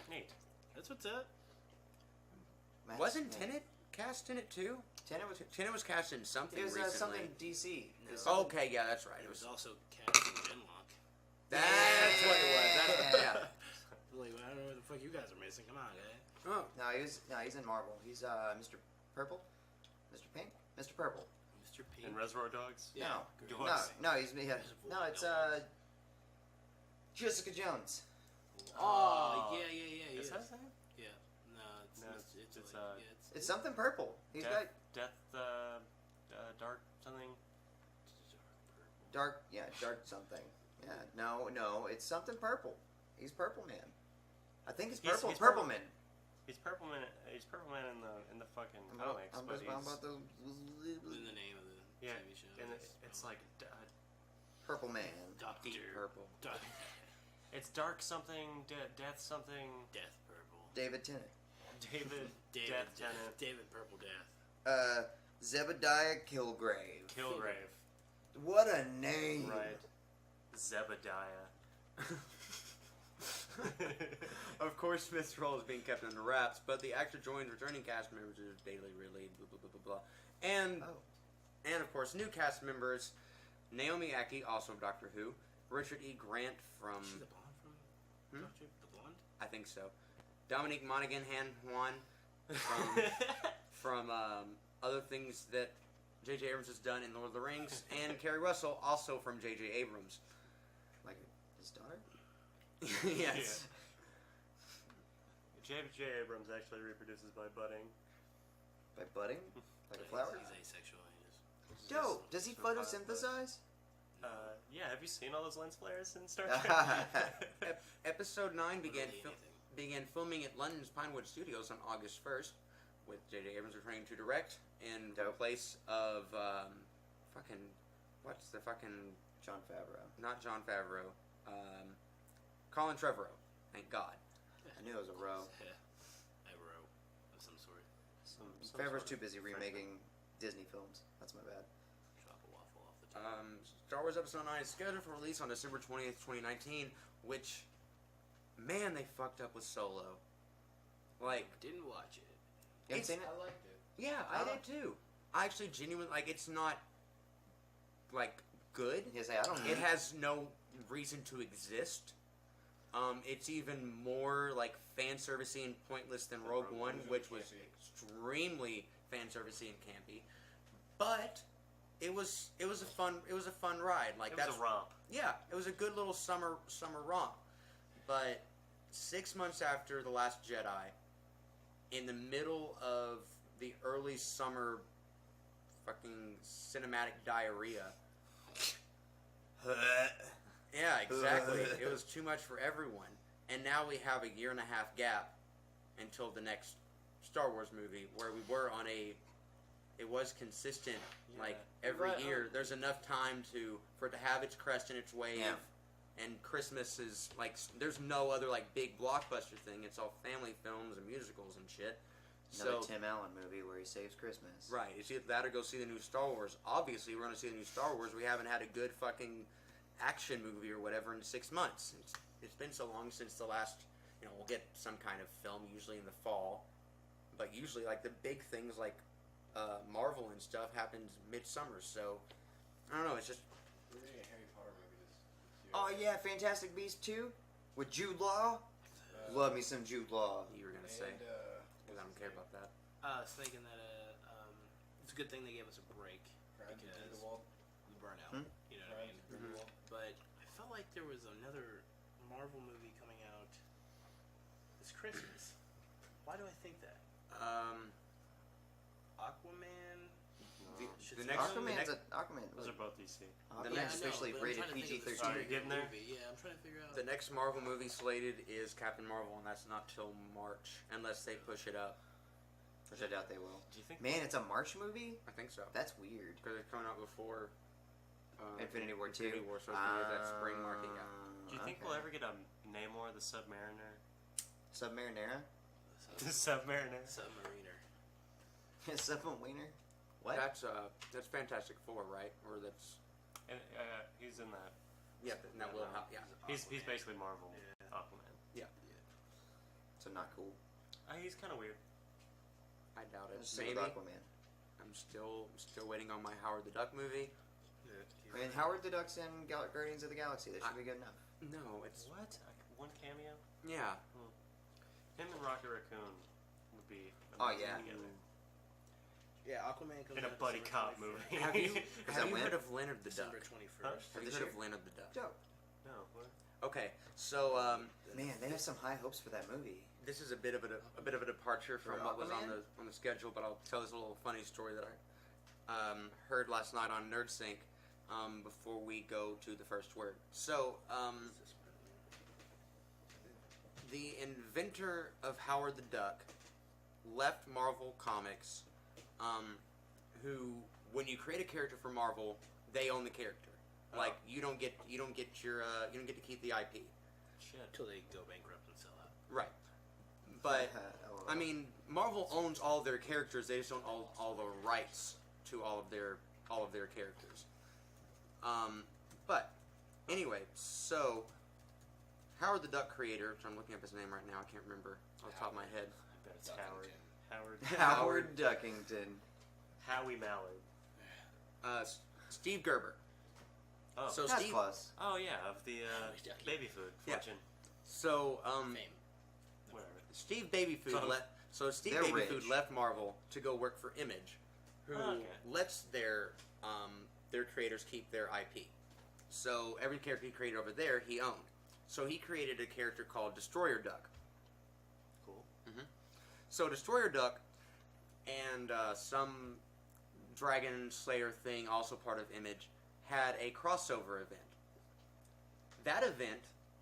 Neat. That's what's up. Matt Wasn't Smith. Tenet cast in it too? Tenet was Cast in something it was recently. something DC. No. Something- Okay, yeah, that's right. It It was was. also cast in Genlock. That's what it was. That's, yeah. Like, I don't know what the fuck you guys are missing. Come on, guys. Oh, No, he he's in Marvel. He's Mr. Purple, Mr. Pink, Mr. Purple. Mr. P. And Reservoir Dogs. Yeah. No, Dogs. no, he's it's Jessica Jones. Oh, yeah. Is that his name? Yeah. No, it's It's something purple. He's got Death, Dark something. dark something. Yeah, no, it's something purple. He's Purple Man. I think it's purple. He's Purple purple. Man. He's Purple Man. He's Purple Man in the fucking comics, I'm but just he's about the in the name of the yeah, TV show. and it's like Purple Man. Doctor Deep purple. it's dark something, death something. Death Purple. David Tennant. David Death Tennant. David Purple Death. Zebediah Kilgrave. Kilgrave. What a name! Right. Zebediah. Of course, Smith's role is being kept under wraps, but the actor joins returning cast members who daily relayed blah blah blah blah blah, and of course new cast members: Naomi Ackie, also of Doctor Who; Richard E. Grant from Is she the blonde from Doctor? The blonde? I think so; Dominique Monaghan Juan from other things that J.J. Abrams has done in Lord of the Rings, and Kerry Russell, also from J.J. Abrams. Like his daughter? Yes. J.J. Abrams actually reproduces by budding. By budding? Like a flower? He's asexual. He is. Dope! Does he photosynthesize? Yeah, have you seen all those lens flares in Star Trek? Episode 9 Literally anything. began filming at London's Pinewood Studios on August 1st, with J.J. Abrams returning to direct in place of John Favreau. not John Favreau, Colin Trevorrow. Thank God. I knew it was a row. A row of some sort. Some Favreau's sort too of busy Frenchman. remaking Disney films. That's my bad. Drop a waffle off the top. Star Wars Episode 9 is scheduled for release on December 20th, 2019, which, man, they fucked up with Solo. Like, Didn't watch it. You haven't It's- seen it? I liked it. yeah, I did too. I actually genuinely, like, it's not, like, good. Yes, I don't know. It has no reason to exist. It's even more like fan servicey and pointless than Rogue One, which was extremely fan servicey and campy. But it was a fun ride. Like It was that's a romp. yeah, it was a good little summer romp. But 6 months after The Last Jedi, in the middle of the early summer fucking cinematic diarrhea. Yeah, exactly. It was too much for everyone. And now we have a 1.5 year gap until the next Star Wars movie, where we were on it was consistent, like every Right, year. There's enough time for it to have its crest and its wave. Yeah. And Christmas is like, there's no other like big blockbuster thing. It's all family films and musicals and shit. Another So Tim Allen movie where he saves Christmas. right, it's either that or go see the new Star Wars. Obviously, we're going to see the new Star Wars. We haven't had a good fucking action movie or whatever in 6 months. It's been so long since the last. We'll get some kind of film usually in the fall, but usually like the big things like Marvel and stuff happens midsummer. So I don't know. It's just We're getting a Harry Potter movie this Oh year. yeah, Fantastic Beasts 2 with Jude Law. Love me some Jude Law. you were going to say. And, 'Cause I don't care about that. I was thinking that it's a good thing they gave us a break Crimes of because Grindelwald. the burnout. Hmm? You know what I Crimes mean? of Grindelwald. But I felt like there was another Marvel movie coming out this Christmas. Why do I think that? Aquaman. The next Aquaman. Those are both DC. The Yeah, next I know, officially but I'm rated trying to think of the PG-13. Are you getting there? movie. Yeah, I'm trying to figure out. the next Marvel movie slated is Captain Marvel, and that's not till March unless they push it up. Which I doubt they will. Do you think? Man, it's a March movie? I think so That's weird. because it's coming out before Infinity War 2. Infinity War, so it's gonna be that spring market. Yeah. Do you think we'll ever get a Namor the Submariner? Submarinera? The Submariner. Submariner. Submariner? What? That's Fantastic Four, right? Or that's And, he's in that. yeah, that will help. Yeah. He's basically Marvel Yeah. Aquaman. So not cool. He's kind of weird. I doubt it. Just stick Maybe. with Aquaman. I'm still waiting on my Howard the Duck movie. I mean, Howard the Duck's in Guardians of the Galaxy. That should be good enough. No, it's What? One cameo? yeah. Him and Rocket Raccoon. would be Oh, amazing yeah. together. Yeah, Aquaman comes In a out buddy December cop 21st. movie. Have you, that have you when? heard of Leonard the Duck? December 21st. Have you This heard year? of Leonard the Duck? Dope. No, what? Okay, so Man, they have some high hopes for that movie. this is a bit of a departure from For what was on Aquaman? the schedule, but I'll tell this little funny story that I heard last night on NerdSync before we go to the first word. So the inventor of Howard the Duck left Marvel Comics, who when you create a character for Marvel, they own the character. Like you don't get your you don't get to keep the IP. Shit. Until they go bankrupt and sell out. Right. But LOL. I mean, Marvel owns all their characters. They just don't own all the rights to all of their characters. But anyway, so Howard the Duck creator, which I'm looking up his name right now. I can't remember off the top of my head. I bet it's Duckington. Howard. Howard Duckington. Howie Mallard. Steve Gerber. Oh. So That's Steve. close. Oh yeah, of the Ducky. baby food Yeah. fortune. So Fame. Whatever. Steve Babyfood Oh. left. So Steve They're Babyfood rich. left Marvel to go work for Image, who Oh, okay. lets their creators keep their IP. So every character he created over there, he owned. So he created a character called Destroyer Duck. Cool. So Destroyer Duck and some Dragon Slayer thing, also part of Image, had a crossover event. That event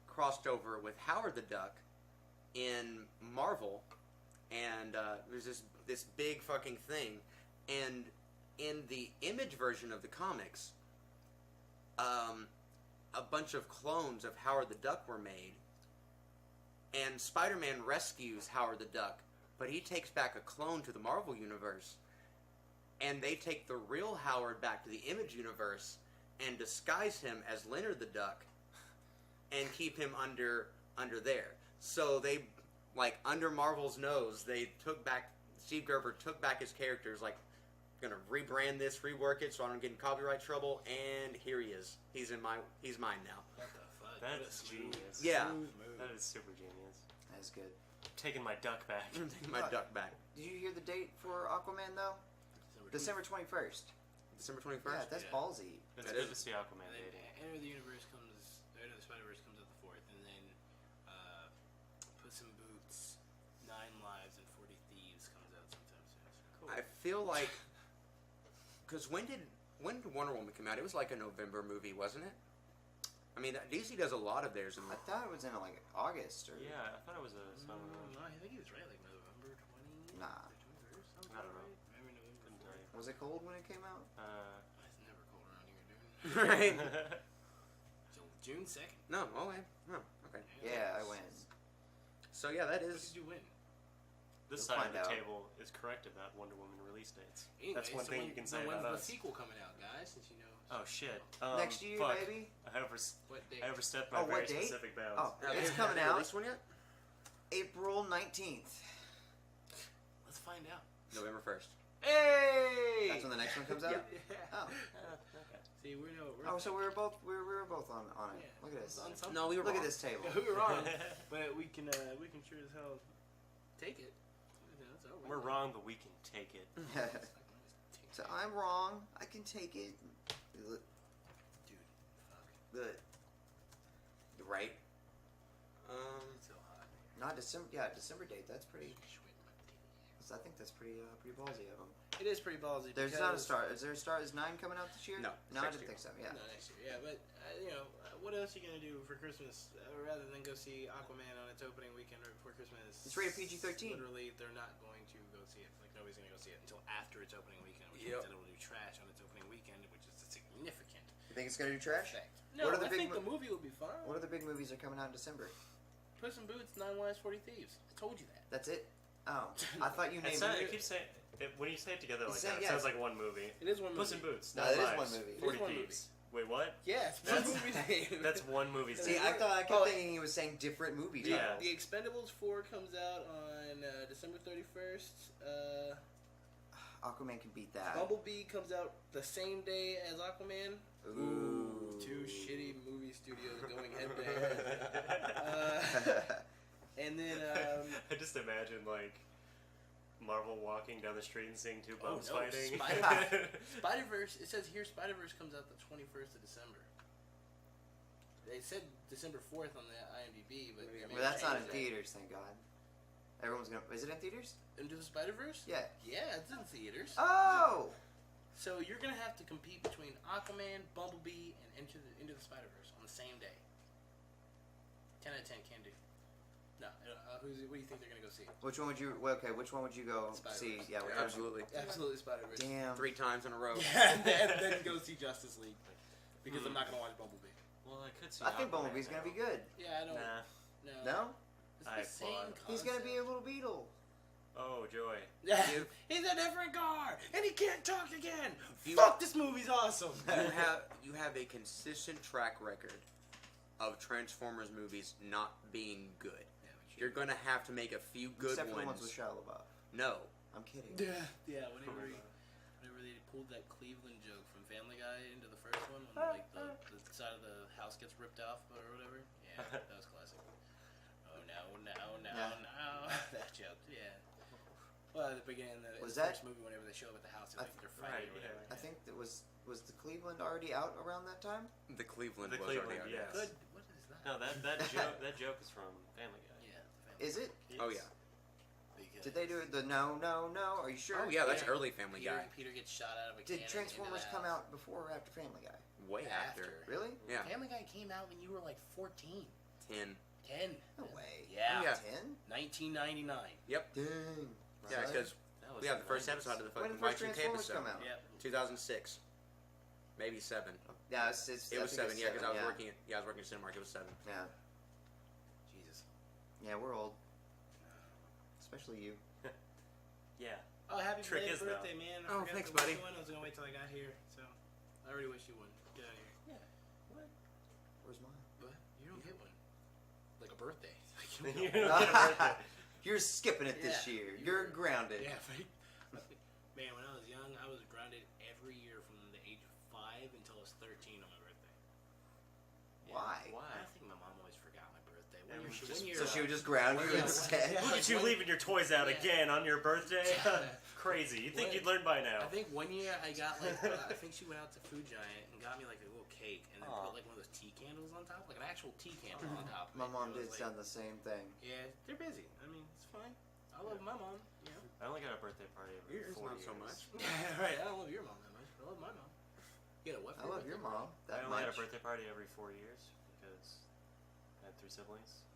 crossed over with Howard the Duck in Marvel, and there's this big fucking thing. And in the Image version of the comics, a bunch of clones of Howard the Duck were made, and Spider-Man rescues Howard the Duck, but he takes back a clone to the Marvel universe, and they take the real Howard back to the Image universe and disguise him as Leonard the Duck and keep him under there. So they, like, under Marvel's nose, Steve Gerber took back his characters, like, gonna rebrand this, rework it so I don't get in copyright trouble, and here he is. He's mine now. What the fuck? That What a is smooth- genius. Yeah. smooth move. That is super genius. That's good. Taking my duck back. I'm taking my duck back. Did you hear the date for Aquaman though? December 21st. December 21st? Yeah, that's Yeah. ballsy. It's That good is- to see Aquaman And then dating. Enter the Universe comes. Enter the Spider-Verse comes out the 4th, and then Puss in Boots, 9 Lives, and 40 Thieves comes out sometime soon. Cool. I feel like, because when did Wonder Woman come out? It was like a November movie, wasn't it? I mean, DC does a lot of theirs in I thought it was in like August or Yeah, I thought it was a summer. No, I think he was right, like November 20. Nah. 21st, sounds I don't about know. right. Maybe November. Couldn't tell you. Was it cold when it came out? It's never cold around here, dude. right? So June 2nd. No, okay. Oh, okay. Yeah, I win. So yeah, that What is. did you win? This You'll side of find the out. table is correct about Wonder Woman release dates. Anyway, That's one so thing when- you can so say when's about the us. sequel coming out, guys? Since you know. Oh shit! Next year, fuck. baby. I What day? overstepped my Oh, what very date? specific bounds. Oh, Have it's they- coming have they out released one yet? April 19th. Let's find out. November 1st. Hey! That's when the next one comes out. Yeah. Oh, Okay. See, we're so we were both on it. Yeah. Look at this. On something. No, we were Look wrong. at this table. Yeah, we were wrong, but we can sure as hell take it. You know, it's over. We're wrong, but we can take it. So I'm wrong. I can take it. Dude, fuck. Good. Right? It's so hot. Not December. Yeah, December date. That's pretty. Sweat my titties. I think that's pretty ballsy of them. It is pretty ballsy. There's because, not a star. Is there a star? Is 9 coming out this year? No, No, I next didn't year. think so. Yeah. No, next year. Yeah, but what else are you gonna do for Christmas rather than go see Aquaman on its opening weekend right before Christmas? It's rated PG-13. Literally, they're not going to go see it. Like nobody's gonna go see it until after its opening weekend, which Yep. means that it will do trash on its opening weekend, which is a significant You think it's gonna do trash? effect. No, What are the I big think the movie will be fine. What other big movies are coming out in December? Puss in Boots, 9 Lives, 40 Thieves. I told you that. That's it. Oh, I thought you named It it. keeps saying when you say it together like It's that, saying- it yeah, sounds like one movie. It is one movie. Puss in Boots. No, Nine it is Lives, one movie. It is 40 one Thieves. Wait, what? Yeah, it's one That's- movie's name. That's one movie's See, name. I kept Oh, thinking he was saying different movie Yeah. titles. The Expendables 4 comes out on December 31st. Aquaman can beat that. Bumblebee comes out the same day as Aquaman. Ooh. Two shitty movie studios going head to head. And then I just imagine like Marvel walking down the street and seeing two bums no, fighting. Spider-Verse, it says here Spider-Verse comes out the 21st of December. They said December 4th on the IMDb, but Maybe they Well, that's not in changed that. theaters, thank God. Everyone's gonna. Is it in theaters? Into the Spider-Verse? Yeah. Yeah, it's in theaters. Oh. So you're gonna have to compete between Aquaman, Bumblebee, and Into the Spider-Verse on the same day. 10 out of 10 can do. No, what do you think they're gonna go see? Which one would you? Well, okay, which one would you go see? Spider-Verse. Yeah, which one would Absolutely. Absolutely Spider-Verse. you- Damn. 3 times in a row. Yeah, and then go see Justice League because I'm not gonna watch Bumblebee. Well, I could see. I think Aquaman Bumblebee's gonna now. be good. Yeah, I don't. Nah. No. No? It's I the same applaud. He's gonna be a concept. little beetle. Oh, joy. You- He's a different car, and he can't talk again. You- Fuck, this movie's awesome. you have a consistent track record of Transformers movies not being good. You're gonna have to make a few good Except for the ones. ones with Shia LaBeouf. No. I'm kidding. Yeah. Whenever they pulled that Cleveland joke from Family Guy into the first one, when like the side of the house gets ripped off or whatever. Yeah, that was classic. Oh no, Yeah. that joke. Yeah. Well, at the beginning of the Was first that- movie, whenever they show up at the house, they're like they're fighting Right, or whatever. I think that was the Cleveland already out around that time? The Cleveland The was Cleveland, already out. yes. Good. What is that? No, that joke is from Family Guy. Yeah. The Is it? Oh yeah. Because Did they do the no? Are you sure? Oh yeah, that's Yeah. early Family Guy. Peter gets shot out of a Did cannon Transformers into the come house. out before or after Family Guy? Way after. Really? Yeah. Family Guy came out when you were like 14. 10. 10. No way. Yeah. Yeah. 10? 1999. Yep. Dang. Yeah, Son. because That was we have the first 90s. episode of the When fucking did first Y2K Transformers episode. come out? Yep. 2006. Maybe 7. Yeah, It was I think 7, it's yeah, because I was yeah. working. I was working at Cinemark. It was 7. Yeah, Jesus. yeah, we're old, especially you. Yeah. Oh, happy Trick belated is, though. birthday, man. Oh, forgot thanks, to wish buddy. you one. I was going to wait till I got here, so I already wish you one. Get out of here. Where's mine? What? You don't get one. Like a birthday. Like, You don't get a birthday. You're skipping it this Yeah. year. You're grounded. Yeah, right? Man, when I was young, I was grounded every year from the age of 5 until I was 13 on my birthday. Why? I think my mom always forgot my birthday. And One year, just- one year, So she would just ground you Yeah. instead. Yeah. Look at you leaving your toys out Yeah. again on your birthday. Crazy. You'd think What? you'd learn by now. I think one year I got like I think she went out to Food Giant and got me like a little cake and then Aw. put like one of those tea candles on top, like an actual tea candle on top. My of it. mom It did was done the same thing. Yeah, they're busy. I mean, it's fine. I love my mom. You know. I only got a birthday party every Yours 4 not years. so much. Right. I don't love your mom that much. I love my mom. You know what? I love your mom I that only had a much. birthday party every 4 years because I had 3 siblings.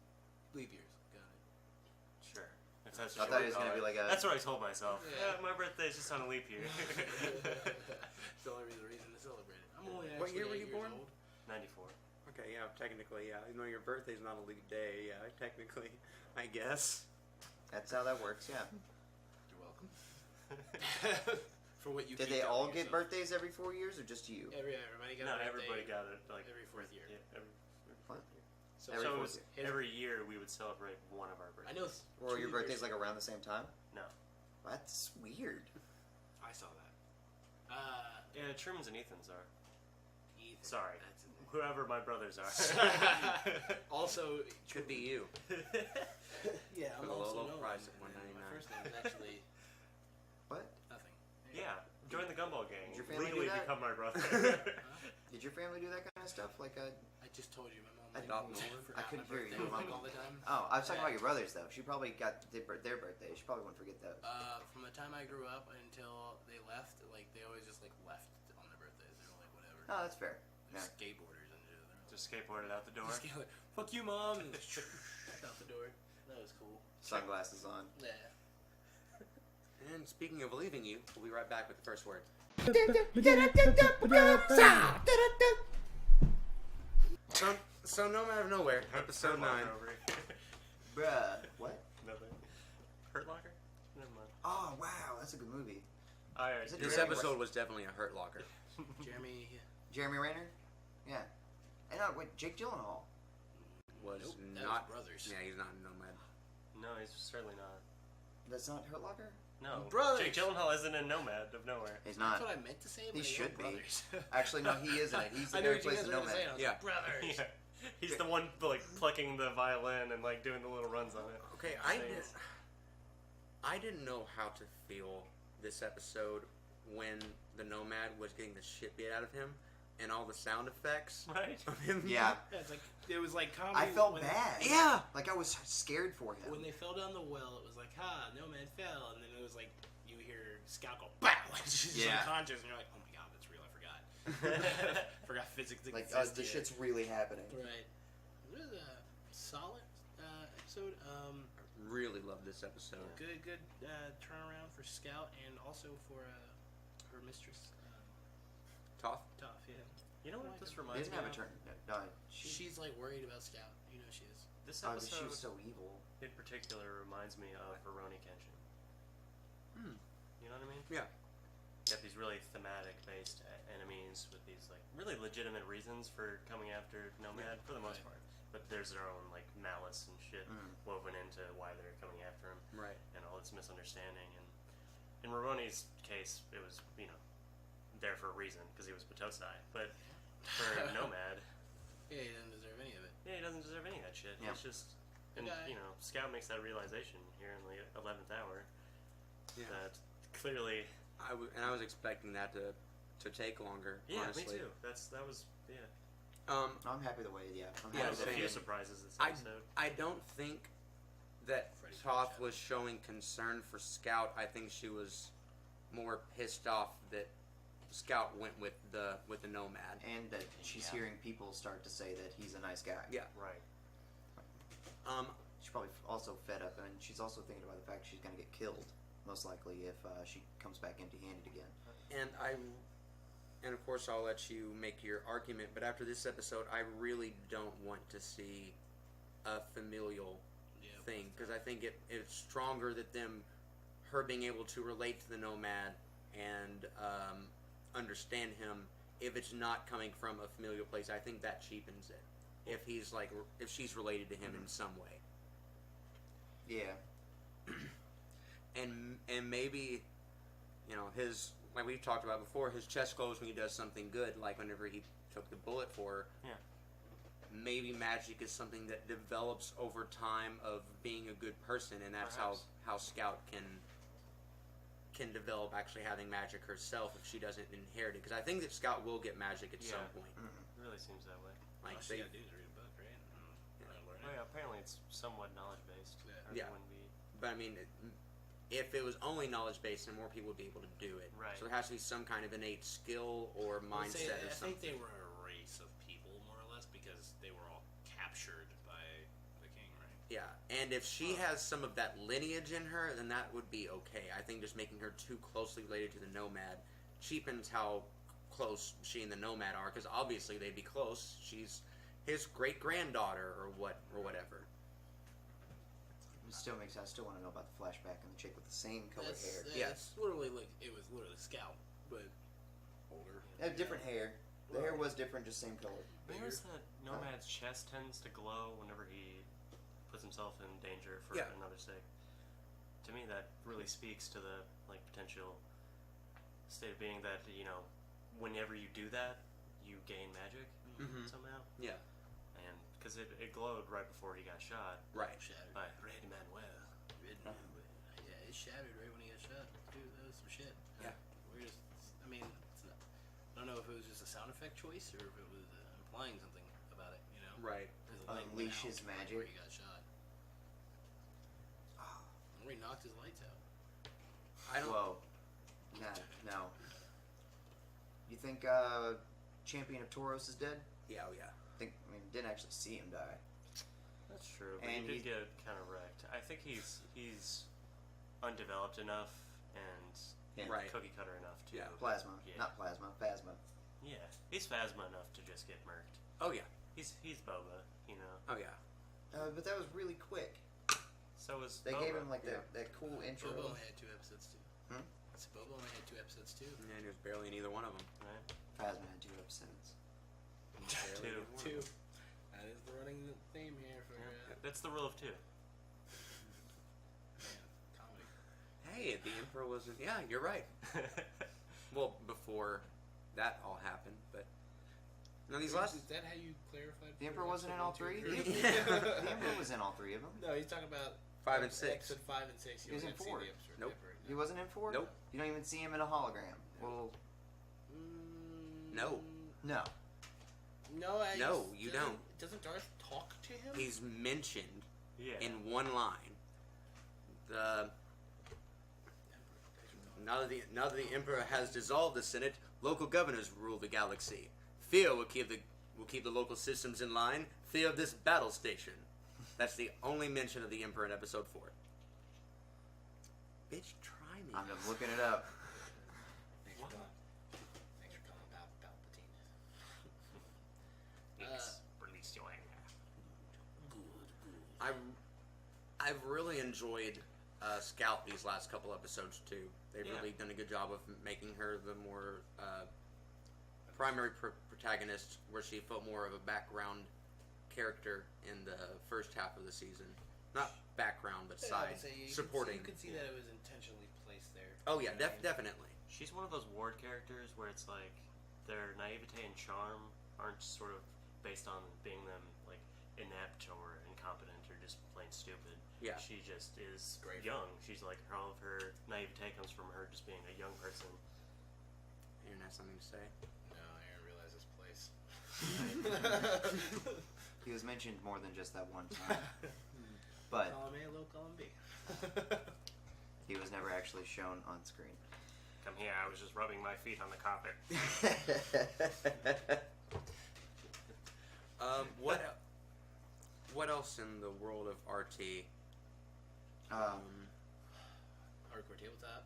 Leap years. Got it. Sure. If that's I what thought you it was wanna gonna be call like a. That's what I told myself. Yeah. Yeah, my birthday's just on a leap year. It's the only reason to celebrate it. I'm only What actually year were 8 you years born? old. 94. Okay, yeah, technically, yeah. Even though your birthday's not a leap day, yeah, technically, I guess. That's how that works. Yeah. You're welcome. For what you Did keep they all telling get yourself. birthdays every 4 years or just you? Everybody got No, a birthday everybody got it like every fourth year. Yeah, every What? fourth year. So, Every So it fourth was year. every year we would celebrate one of our birthdays. I know. Or your 2 birthday's years- like around the same time? No. That's weird. I saw that. Yeah, Truman's and Ethan's are. Ethan. Sorry. That's in Whoever my brothers are. there. Also, Could be you. yeah, For I'm the also low Nolan, price of and $1.99. My first name is actually What? nothing. Yeah, join the Gumball Gang. Did your family Legally do that? become my brother. Did your family do that kind of stuff? Like a. I just told you my mom. I Adopt like, Nolan? forgot I couldn't my hear you. birthday, Your like, mom- all the time. Oh, I was talking Yeah. about your brothers though. She probably got their birthday. She probably wouldn't forget those. From the time I grew up until they left, like they always just like left on their birthdays. They were like whatever. Oh, that's fair. They're Yeah. skateboarders and they're Just skateboarded out the door. just like, fuck you, mom, and just out the door. That was cool. Sunglasses on. Yeah. And speaking of leaving you, we'll be right back with the first word. So Nomad of Nowhere, episode 9. Bruh. What? Nothing. Hurt Locker? Never mind. Oh wow, that's a good movie. Alright. Is it This Jeremy episode was definitely a Hurt Locker. Jeremy. Jeremy Renner. Yeah. And wait, Jake Gyllenhaal. Was Nope, that not. was Brothers. Yeah, he's not a Nomad. No, he's certainly not. That's not Hurt Locker. No. Brothers. Jake Gyllenhaal isn't a Nomad of Nowhere. He's That's not. what I meant to say, but He they should were be. brothers. Actually, no, he isn't. He's the I guy knew who what you plays guys the were gonna say. Nomad. and I was Yeah. like, brothers. Yeah. He's the one like plucking the violin and like doing the little runs on it. Okay, I didn't know how to feel this episode when the Nomad was getting the shit beat out of him and all the sound effects Right. of him. Yeah. Yeah, it's like it was like comedy. I felt when- bad. Yeah. Like I was scared for him. When they fell down the well, it was like, "Ha, Nomad fell," and then it was like you hear Scout go, "Bow!" and she's Yeah. unconscious, and you're like, "Oh my god, that's real. I forgot. Forgot physics Like existed." the shit's really happening. Right. It was a solid episode. Really love this episode. Good turnaround for Scout and also for her mistress, Toph. Toph. Yeah. You know what I like this it. He reminds doesn't me have a of? turn. No, She's like worried about Scout. You know she is. This but she episode was so evil. in particular reminds me of Rurouni Kenshin. Hmm. You know what I mean? Yeah. You have these really thematic based enemies with these like really legitimate reasons for coming after Nomad for the most Right. part. But there's their own like malice and shit woven into why they're coming after him Right. and all this misunderstanding. And in Rurouni's case, it was, you know, there for a reason because he was Batosai. But for Nomad, Yeah, he doesn't deserve any of it. yeah, he doesn't deserve any of that shit. Yeah. It's just, and guy. you know, Scout makes that realization here in the 11th hour Yeah. that clearly, I was expecting that to take longer. yeah, honestly. me too. That was, yeah. I'm happy the way. Yeah. I'm Yeah, There's happy a the few way. surprises this I episode. I don't think that Freddy Toph Krueger. was showing concern for Scout. I think she was more pissed off that Scout went with the Nomad. And that she's Yeah. hearing people start to say that he's a nice guy. Yeah. Right. She's probably also fed up, and she's also thinking about the fact she's going to get killed, most likely, if she comes back empty-handed again. And of course I'll let you make your argument, but after this episode, I really don't want to see a familial Yeah. thing because I think it's stronger that her being able to relate to the Nomad and understand him if it's not coming from a familial place. I think that cheapens it if she's related to him in some way. Yeah. And maybe, you know, his, like we've talked about before, his chest glows when he does something good, like whenever he took the bullet for her. Yeah. Maybe magic is something that develops over time of being a good person, and that's Perhaps. how Scout can develop actually having magic herself if she doesn't inherit it. Because I think that Scout will get magic at some Yeah. point. It really seems that way. Like All she they, gotta do is read a book, right? Learn Oh it. yeah, apparently it's somewhat knowledge based. Yeah. Yeah. but I mean, if it was only knowledge based, then more people would be able to do it. Right. So there has to be some kind of innate skill or I would say mindset or I something. think they were a race of people, more or less, because they were all captured by the king, right? Yeah, and if she has some of that lineage in her, then that would be okay. I think just making her too closely related to the Nomad cheapens how close she and the Nomad are, because obviously they'd be close. She's his great granddaughter or whatever. It still makes. I still want to know about the flashback and the chick with the same colored hair. Yes. Literally, like it was literally Scout, but older. Different hair. The hair was different, just same color. There's that Nomad's chest tends to glow whenever he puts himself in danger for Yeah. another's sake. To me, that really speaks to the like potential state of being that, you know, whenever you do that, you gain magic Mhm. somehow. Yeah, And because it glowed right before he got shot right. Shattered. by Red Manuel. Yeah, it shattered right when he got shot. Dude, that was some shit. Yeah. We're just, I mean, it's not, I don't know if it was just a sound effect choice or if it was implying something about it, you know? Right. There's a light went Unleash out his right magic. Where he got shot. Where he knocked his lights out. I don't. Whoa. No. You think Champion of Tauros is dead? Yeah, oh yeah. Didn't actually see him die. That's true, but And he did he- get kind of wrecked. I think he's undeveloped enough and Yeah. Right. cookie cutter enough to Yeah. Plasma, Yeah. not plasma. Phasma. Yeah, he's Phasma enough to just get murked. Oh yeah. He's Boba, you know. Oh yeah. But that was really quick. So was They Boba. gave him like Yeah. that cool intro. Boba only had 2 episodes too. So Boba only had 2 episodes too. And he was barely in either one of them. Right? Phasma had 2 episodes. Barely in Two. either one of 2. That is the running theme here for That's the rule of 2. comedy. them. Hey, the Emperor wasn't. Yeah, you're right. Well, before that all happened, but no, these last. Is that how you clarified? The Emperor wasn't in all 3? The Yeah. Emperor was in all 3 of them. No, he's talking about 5 and 6. Episode 5 and 6. He was in only got to see 4. the episode Nope. Emperor. He wasn't in 4? Nope. You don't even see him in a hologram. Well, No. no. No, No, you don't. Doesn't Darth talk to him? He's mentioned Yeah. in one line. Now that the Emperor has dissolved the Senate, local governors rule the galaxy. Fear will keep the local systems in line. Fear of this battle station. That's the only mention of the Emperor in Episode 4. Bitch, try me. I'm just looking it up. Thanks for calling. Thanks for calling Palpatine. Release your anger. I've really enjoyed Scout these last couple episodes too. They've Yeah. really done a good job of making her the more primary protagonist, where she felt more of a background character in the first half of the season. Not background, but side supporting. You could see that it was intentionally placed there. Oh yeah, You know what I mean? definitely. She's one of those ward characters where it's like their naivete and charm aren't sort of based on being them like inept or incompetent or just plain stupid. Yeah. She just is Grateful. young. She's like all of her naivete comes from her just being a young person. Aaron has something to say. No, Aaron realized his place. He was mentioned more than just that one time. But Column A, low column B. he was never actually shown on screen. Come here, I was just rubbing my feet on the carpet. What else in the world of RT? Hardcore tabletop.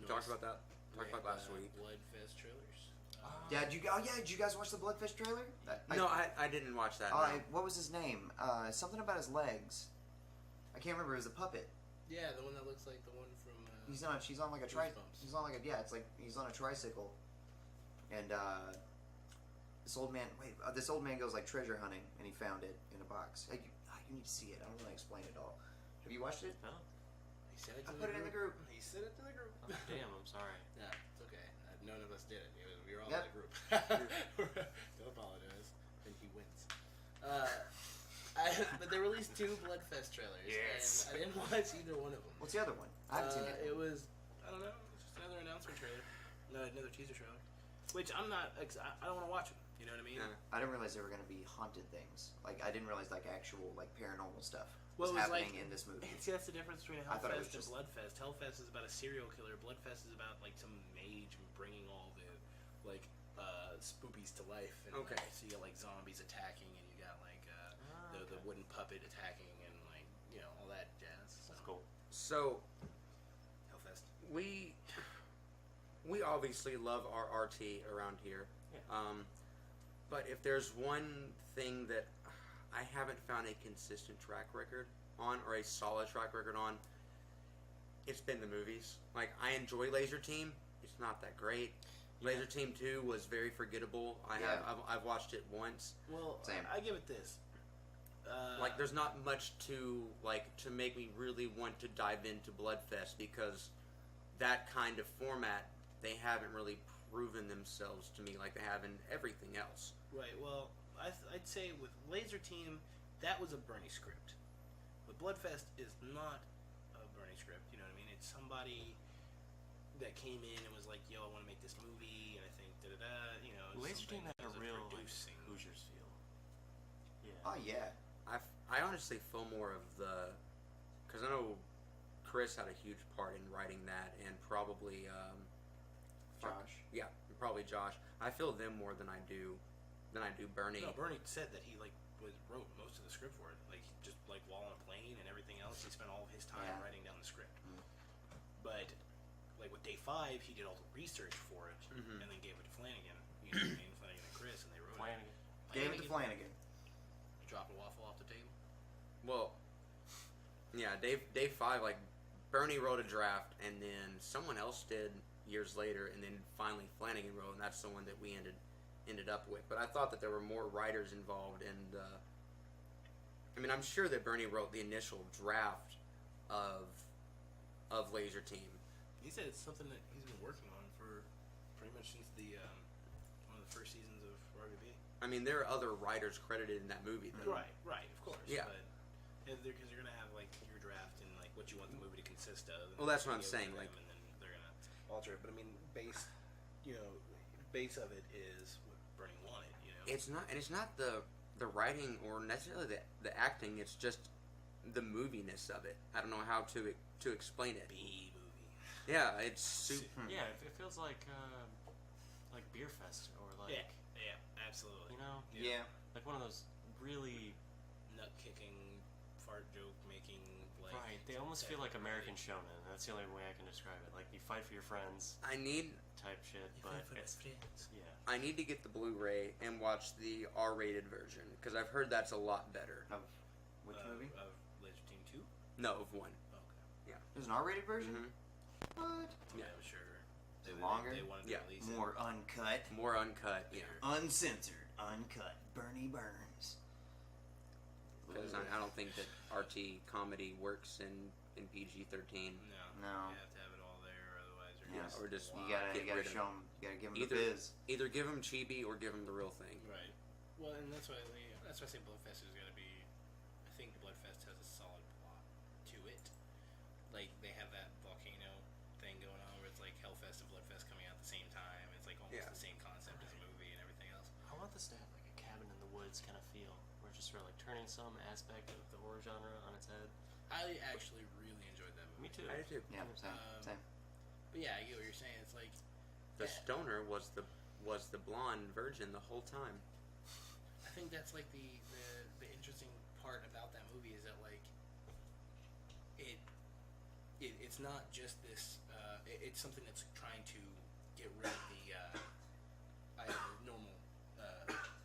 Talked about that. Talked about last week. Bloodfest trailers. Yeah, did you guys watch the Bloodfest trailer? No, I didn't watch that. Oh, no. what was his name? Something about his legs. I can't remember. It was a puppet. Yeah, the one that looks like the one from. She's on like a Goosebumps. He's on like a it's like he's on a tricycle, and this old man goes like treasure hunting, and he found it in a box. You need to see it. I don't want to explain it all. Have you watched it? Oh, He said it I to put it in the group. He said it to the group. oh, damn, I'm sorry. Yeah, it's okay. None of us did it. We were all Yep. in the group. Don't apologize. And he wins. But they released 2 Bloodfest trailers. Yes. And I didn't watch either one of them. What's the other one? I haven't seen it. It was, I don't know, just another announcement trailer. No, another teaser trailer. Which I'm not, I don't want to watch them. You know what I mean? Yeah. I didn't realize they were going to be haunted things. Like I didn't realize like actual like paranormal stuff Well, was it was happening like- in this movie. See, that's the difference between I thought it was Hellfest and just- Bloodfest. Hellfest is about a serial killer. Bloodfest is about like some mage bringing all the like spoopies to life. And, Okay. like, so you got like zombies attacking, and you got like the wooden puppet attacking, and like all that jazz. So, That's cool. So Hellfest. we obviously love our RT around here. Yeah. But if there's one thing that I haven't found a consistent track record on, or a solid track record on, it's been the movies. Like, I enjoy Laser Team. It's not that great. Laser Team 2 was very forgettable. I've watched it once. Well, Same. I give it this. Like, there's not much to make me really want to dive into Bloodfest, because that kind of format, they haven't really proven themselves to me like they have in everything else. Right. Well, I'd say with Laser Team, that was a Bernie script. But Bloodfest is not a Bernie script. You know what I mean? It's somebody that came in and was like, "Yo, I want to make this movie," and I think da da da. You know, Laser Team something had a as real like, producing. Hoosiers feel. Yeah. Oh yeah. I honestly feel more of the, because I know Chris had a huge part in writing that, and probably Josh. Yeah, probably Josh. I feel them more than I do Bernie. No, Bernie said that he wrote most of the script for it. Like just like while on a plane and everything else, he spent all of his time Yeah. writing down the script. But like with Day 5, he did all the research for it Mhm. and then gave it to Flanagan. You know what I mean? Flanagan and Chris, and they wrote Flanagan. it. Gave it to Flanagan. Drop a waffle off the table. Well, yeah, Day 5, like, Bernie wrote a draft, and then someone else did years later, and then finally Flanagan wrote, and that's the one that we ended up with. But I thought that there were more writers involved, and I mean, I'm sure that Bernie wrote the initial draft of Laser Team. He said it's something that he's been working on for pretty much since the one of the first seasons of RVB. I mean, there are other writers credited in that movie, though. Right, of course. Yeah. But, Because you're gonna have like your draft and like what you want the movie to consist of. Well, that's what I'm give it saying, to them, like- and then they're gonna alter it. But I mean, base of it is what Bernie wanted. You know, It's not the writing or necessarily the acting. It's just the moviness of it. I don't know how to explain it. B movie. Yeah, it's super. Yeah, it feels like Beer Fest or like Yeah, absolutely. you know, Yeah. like one of those really Nut kicking, fart joke making. Like, right. They almost feel like American shonen. That's the only way I can describe it. Like you fight for your friends I need type shit, but it's yeah. I need to get the Blu-ray and watch the R-rated version because I've heard that's a lot better. Of which movie? Of Laser Team 2? No, of one. Okay. There's an R-rated version. Mm-hmm. What? Yeah. I'm sure. Is it longer? They wanted to Yeah. release it. More uncut, More uncut. Yeah. uncensored, uncut. Bernie Burns. Because I don't think that RT comedy works in PG-13. No. No. You have to have it all there, otherwise you're Yeah, just or just You Get gotta rid of show him. You gotta give him Either- the biz. Either give them chibi or give them the real thing. right. Well, and that's why I say Bloodfest is gonna be. I think Bloodfest has a solid plot to it. Like they have that volcano thing going on, where it's like Hellfest and Bloodfest coming out at the same time. It's like almost Yeah. the same concept as the movie and everything else. I want this to have like a cabin in the woods kind of feel. We're just sort of like turning some aspect of the horror genre on its head. I actually really enjoyed that movie. Me too. I do too. Yeah, same. Same. But yeah, I get what you're saying. It's like The yeah, stoner was the blonde virgin the whole time. I think that's like the interesting part about that movie is that like it's not just this it's something that's trying to get rid of the normal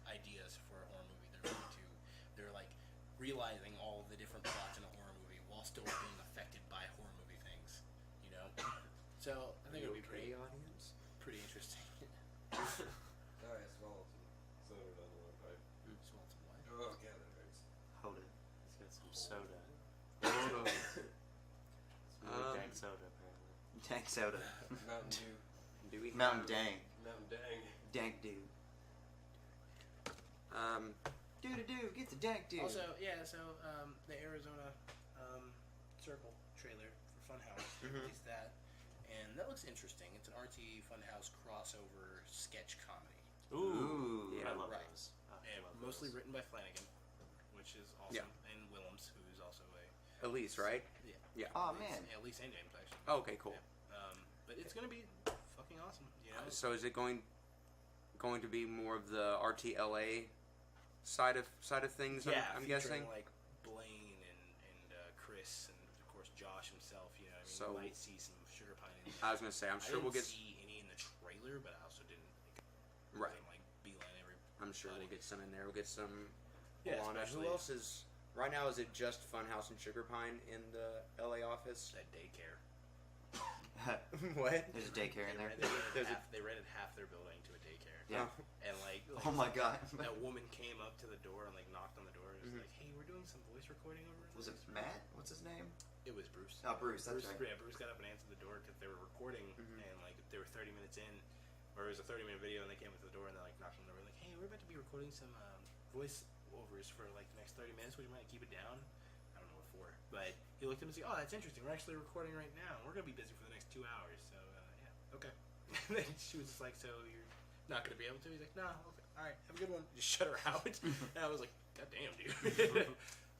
ideas for a horror movie. They're like realizing all of the different plots in a horror movie while still being affected by horror movie things, you know. So I think it'll be pretty audience. interesting. Sorry, I swallowed some soda down the one pipe. Small some what? Oh, yeah, that hurts. Hold it. Let's get some soda. Um, Some dank soda, apparently. Dank soda. Mountain Dew. Do we Mountain have, Dang. Mountain Dang. Dank dude. Doo-doo-doo, get the dank dude. Also, yeah, so the Arizona Circle trailer for Funhouse, they released that, and that looks interesting. It's an RT Funhouse crossover sketch comedy, Ooh, Yeah, I love right. those. and mostly written by Flanagan, which is awesome, and Willems, who's also a Elise, right? yeah. Oh man. Yeah, Elise and James actually. Oh, okay, cool. Yeah. But it's gonna be fucking awesome, you know. So is it going to be more of the RTLA side of things? Yeah, I'm featuring, guessing. like Blaine and Chris and of course Josh himself. You know, I mean, So- you might see some Sugar Pine in there. I was gonna say, I'm sure we'll get. see any in the trailer, but I also didn't Right. like beeline every. I'm sure we'll get some in there. We'll get some. Yeah, Alana. especially Who else is right now? Is it just Funhouse and Sugar Pine in the LA office? that daycare. What? There's a daycare in there. They rented half their building to a daycare. Yeah. And like Oh my god. that woman came up to the door and like knocked on the door and was like, "Hey, we're doing some voice recording over." Was it Matt? What's his name? It was Bruce. Oh, Bruce. That's right. Yeah, Bruce got up and answered the door because they were recording, and like they were 30 minutes in, or it was a 30-minute video, and they came up to the door and they like knocked on the door, like, "Hey, we're about to be recording some voice overs for like the next 30 minutes. Would you mind to keep it down?" I don't know what for, but he looked at him and said, "Oh, that's interesting. We're actually recording right now. We're gonna be busy for the next 2 hours, so yeah, okay." And then she was just like, "So you're not gonna be able to?" He's like, "No, okay, all right, have a good one." Just shut her out. And I was like, "God damn, dude."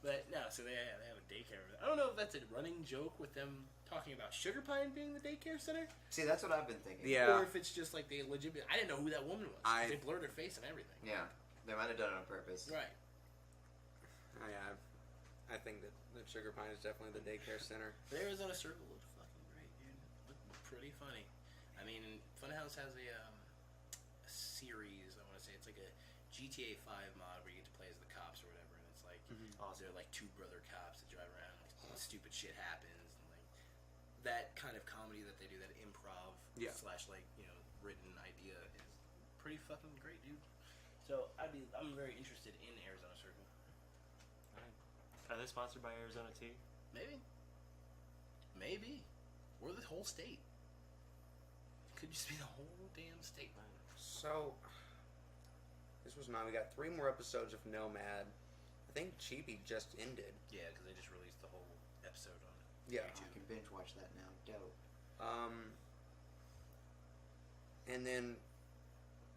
But no, so they have a daycare. I don't know if that's a running joke with them talking about Sugar Pine being the daycare center, See, that's what I've been thinking. Yeah. or if it's just like they legitimate. I didn't know who that woman was. 'Cause they blurred her face and everything. Yeah. They might have done it on purpose. Right. Oh, yeah. I think that Sugar Pine is definitely the daycare center. The Arizona Circle looked fucking great, dude. Looked pretty funny. I mean, Funhouse has a series. I want to say it's like a GTA 5 mod where you get to play as the cops or whatever, and it's like they're like two brother cops that drive around. And stupid shit happens, and like that kind of comedy that they do, that improv Yeah. slash like written idea is pretty fucking great, dude. So I'm very interested in Arizona Circle. Are they sponsored by Arizona Tea? Maybe, or the whole state. Could just be the whole damn state. So, this was mine. We got 3 more episodes of Nomad. I think Chibi just ended. Yeah, because they just released the whole episode on Yeah. I can binge watch that now. Dope. And then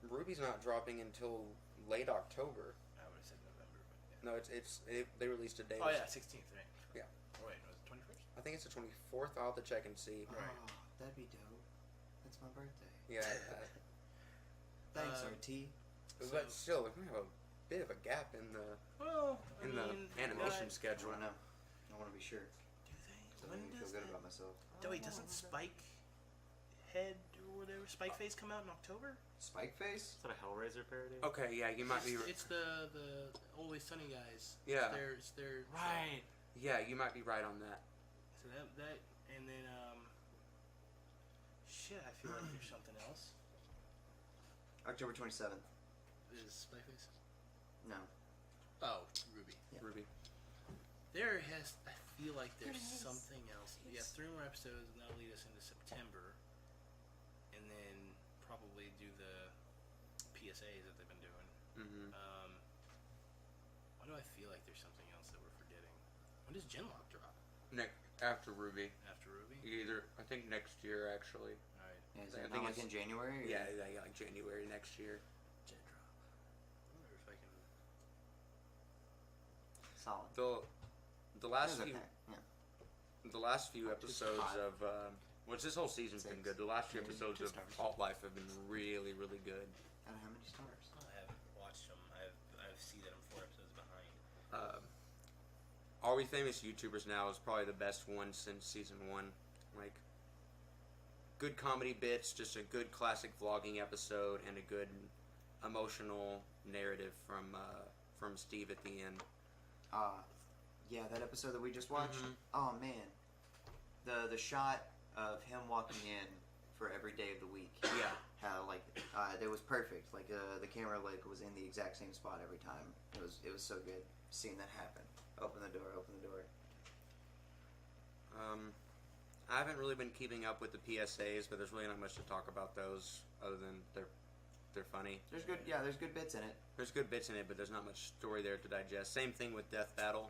Ruby's not dropping until late October. I would have said November, but yeah. No, they released a date. Oh yeah, 16th, right? Yeah. Oh wait, was it 21st? I think it's the 24th. I'll have to check and see. Right. Oh, that'd be dope. That's my birthday. Yeah. Thanks, Uh, RT. But still, we have a bit of a gap in the Well, I the mean, animation I schedule. want to know. I want to be sure. Do they? So When I feel does good that? about myself. Wait, doesn't Spike Head or whatever Spike Face come out in October? Spike Face? Is that a Hellraiser parody? Okay, yeah, you might be. It's the Always Sunny guys. Yeah. It's their Right. Yeah, you might be right on that. So that and then shit. I feel like there's something else. October 27th. Is Spike Face? No. Oh, Ruby. Yeah. Ruby. I feel like there's something else. Yeah, 3 more episodes, and that'll lead us into September, and then probably do the PSAs that they've been doing. Mm-hmm. Why do I feel like there's something else that we're forgetting? When does Genlock drop? After Ruby. After Ruby? I think next year actually. Alright. Yeah, is I it think not like it's- in January? Or? Yeah, like January next year. Gen drop. I wonder if I can. Solid. The last It was few okay. Yeah. the last few episodes hot. of which this whole season's been 6. good. The last few Yeah, episodes 2 of stars. Alt Life have been really, really good. Out of how many stars? I haven't watched them. I've seen that I'm 4 episodes behind. Are We Famous YouTubers Now is probably the best one since season 1. Like, good comedy bits, just a good classic vlogging episode, and a good emotional narrative from Steve at the end. Yeah, that episode that we just watched. Mhm. Oh man, the shot of him walking in for every day of the week. Yeah. How like it was perfect. Like the camera like was in the exact same spot every time. It was so good seeing that happen. Open the door. Open the door. I haven't really been keeping up with the PSAs, but there's really not much to talk about those other than they're funny. There's good bits in it. There's good bits in it, but there's not much story there to digest. Same thing with Death Battle.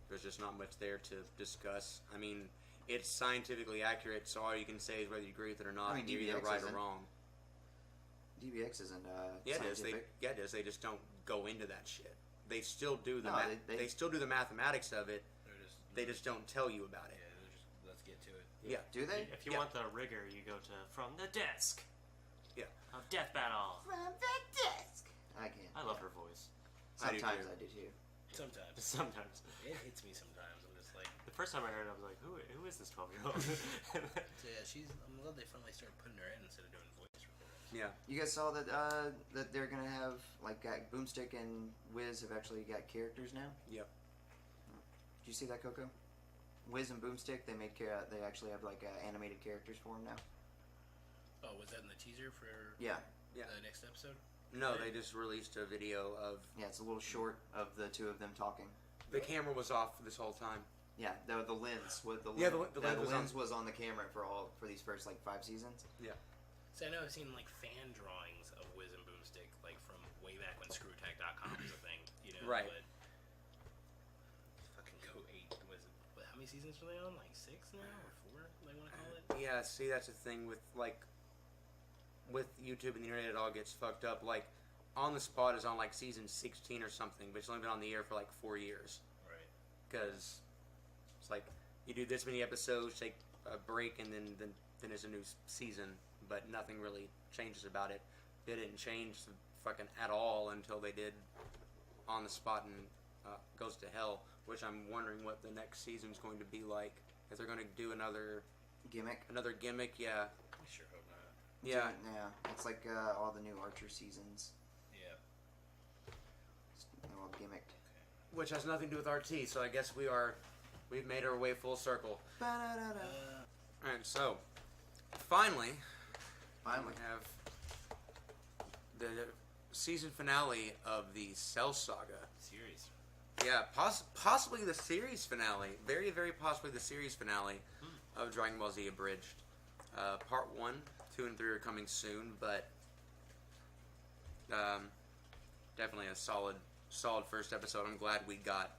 There's just not much there to discuss. I mean, it's scientifically accurate, so all you can say is whether you agree with it or not. I mean, You're either DBX right or isn't. wrong. DBX isn't Yeah, it is. scientific. They just don't go into that shit. They still do the No, they still do the mathematics of it. They're They just don't tell you about it. yeah. They're just let's get to it. Yeah. Do they? If you Yeah. want the rigor, you go to From the Desk. Yeah. Of Death Battle. From the desk. I can't. I love her voice. I do Sometimes too. I do too. Sometimes Sometimes. it hits me. Sometimes I'm just like, The first time I heard it, I was like, who is this 12-year-old? so yeah. I'm glad they finally started putting her in instead of doing voice recordings. Yeah. You guys saw that that they're gonna have like Boomstick and Wiz have actually got characters now. Yep. Did you see that, Coco? Wiz and Boomstick they they actually have like animated characters for them now. Oh, was that in the teaser for Yeah, Yeah. the next episode? No, they just released a video of yeah, it's a little short of the two of them talking. the camera was off this whole time. Yeah, the lens with the Yeah, lens, the lens was on- was on the camera for these first like 5 seasons. Yeah. So I know I've seen like fan drawings of Wiz and Boomstick like from way back when ScrewTech.com was a thing, you know. Right. But fucking Go 8 was it? How many seasons were they on? Like 6 now or 4? They want to call it. Yeah, see, that's the thing with with YouTube and the internet, it all gets fucked up. Like, On the Spot is on like season 16 or something, but it's only been on the air for like 4 years. Right. Because it's like you do this many episodes, take a break, and then there's a new season, but nothing really changes about it. They didn't change fucking at all until they did On the Spot and Goes to Hell, which I'm wondering what the next season's going to be like. If they're going to do another Gimmick. gimmick, yeah. I sure hope not. Yeah. Yeah, it's like all the new Archer seasons. Yeah. They're all gimmicked. Which has nothing to do with RT, so I guess we've made our way full circle. Ba-da-da-da. Alright, so finally Finally. we have the season finale of the Cell Saga. Series. Yeah, possibly the series finale. Very, very possibly the series finale of Dragon Ball Z Abridged. Part 1, 2, and 3 are coming soon, but definitely a solid solid first episode. I'm glad we got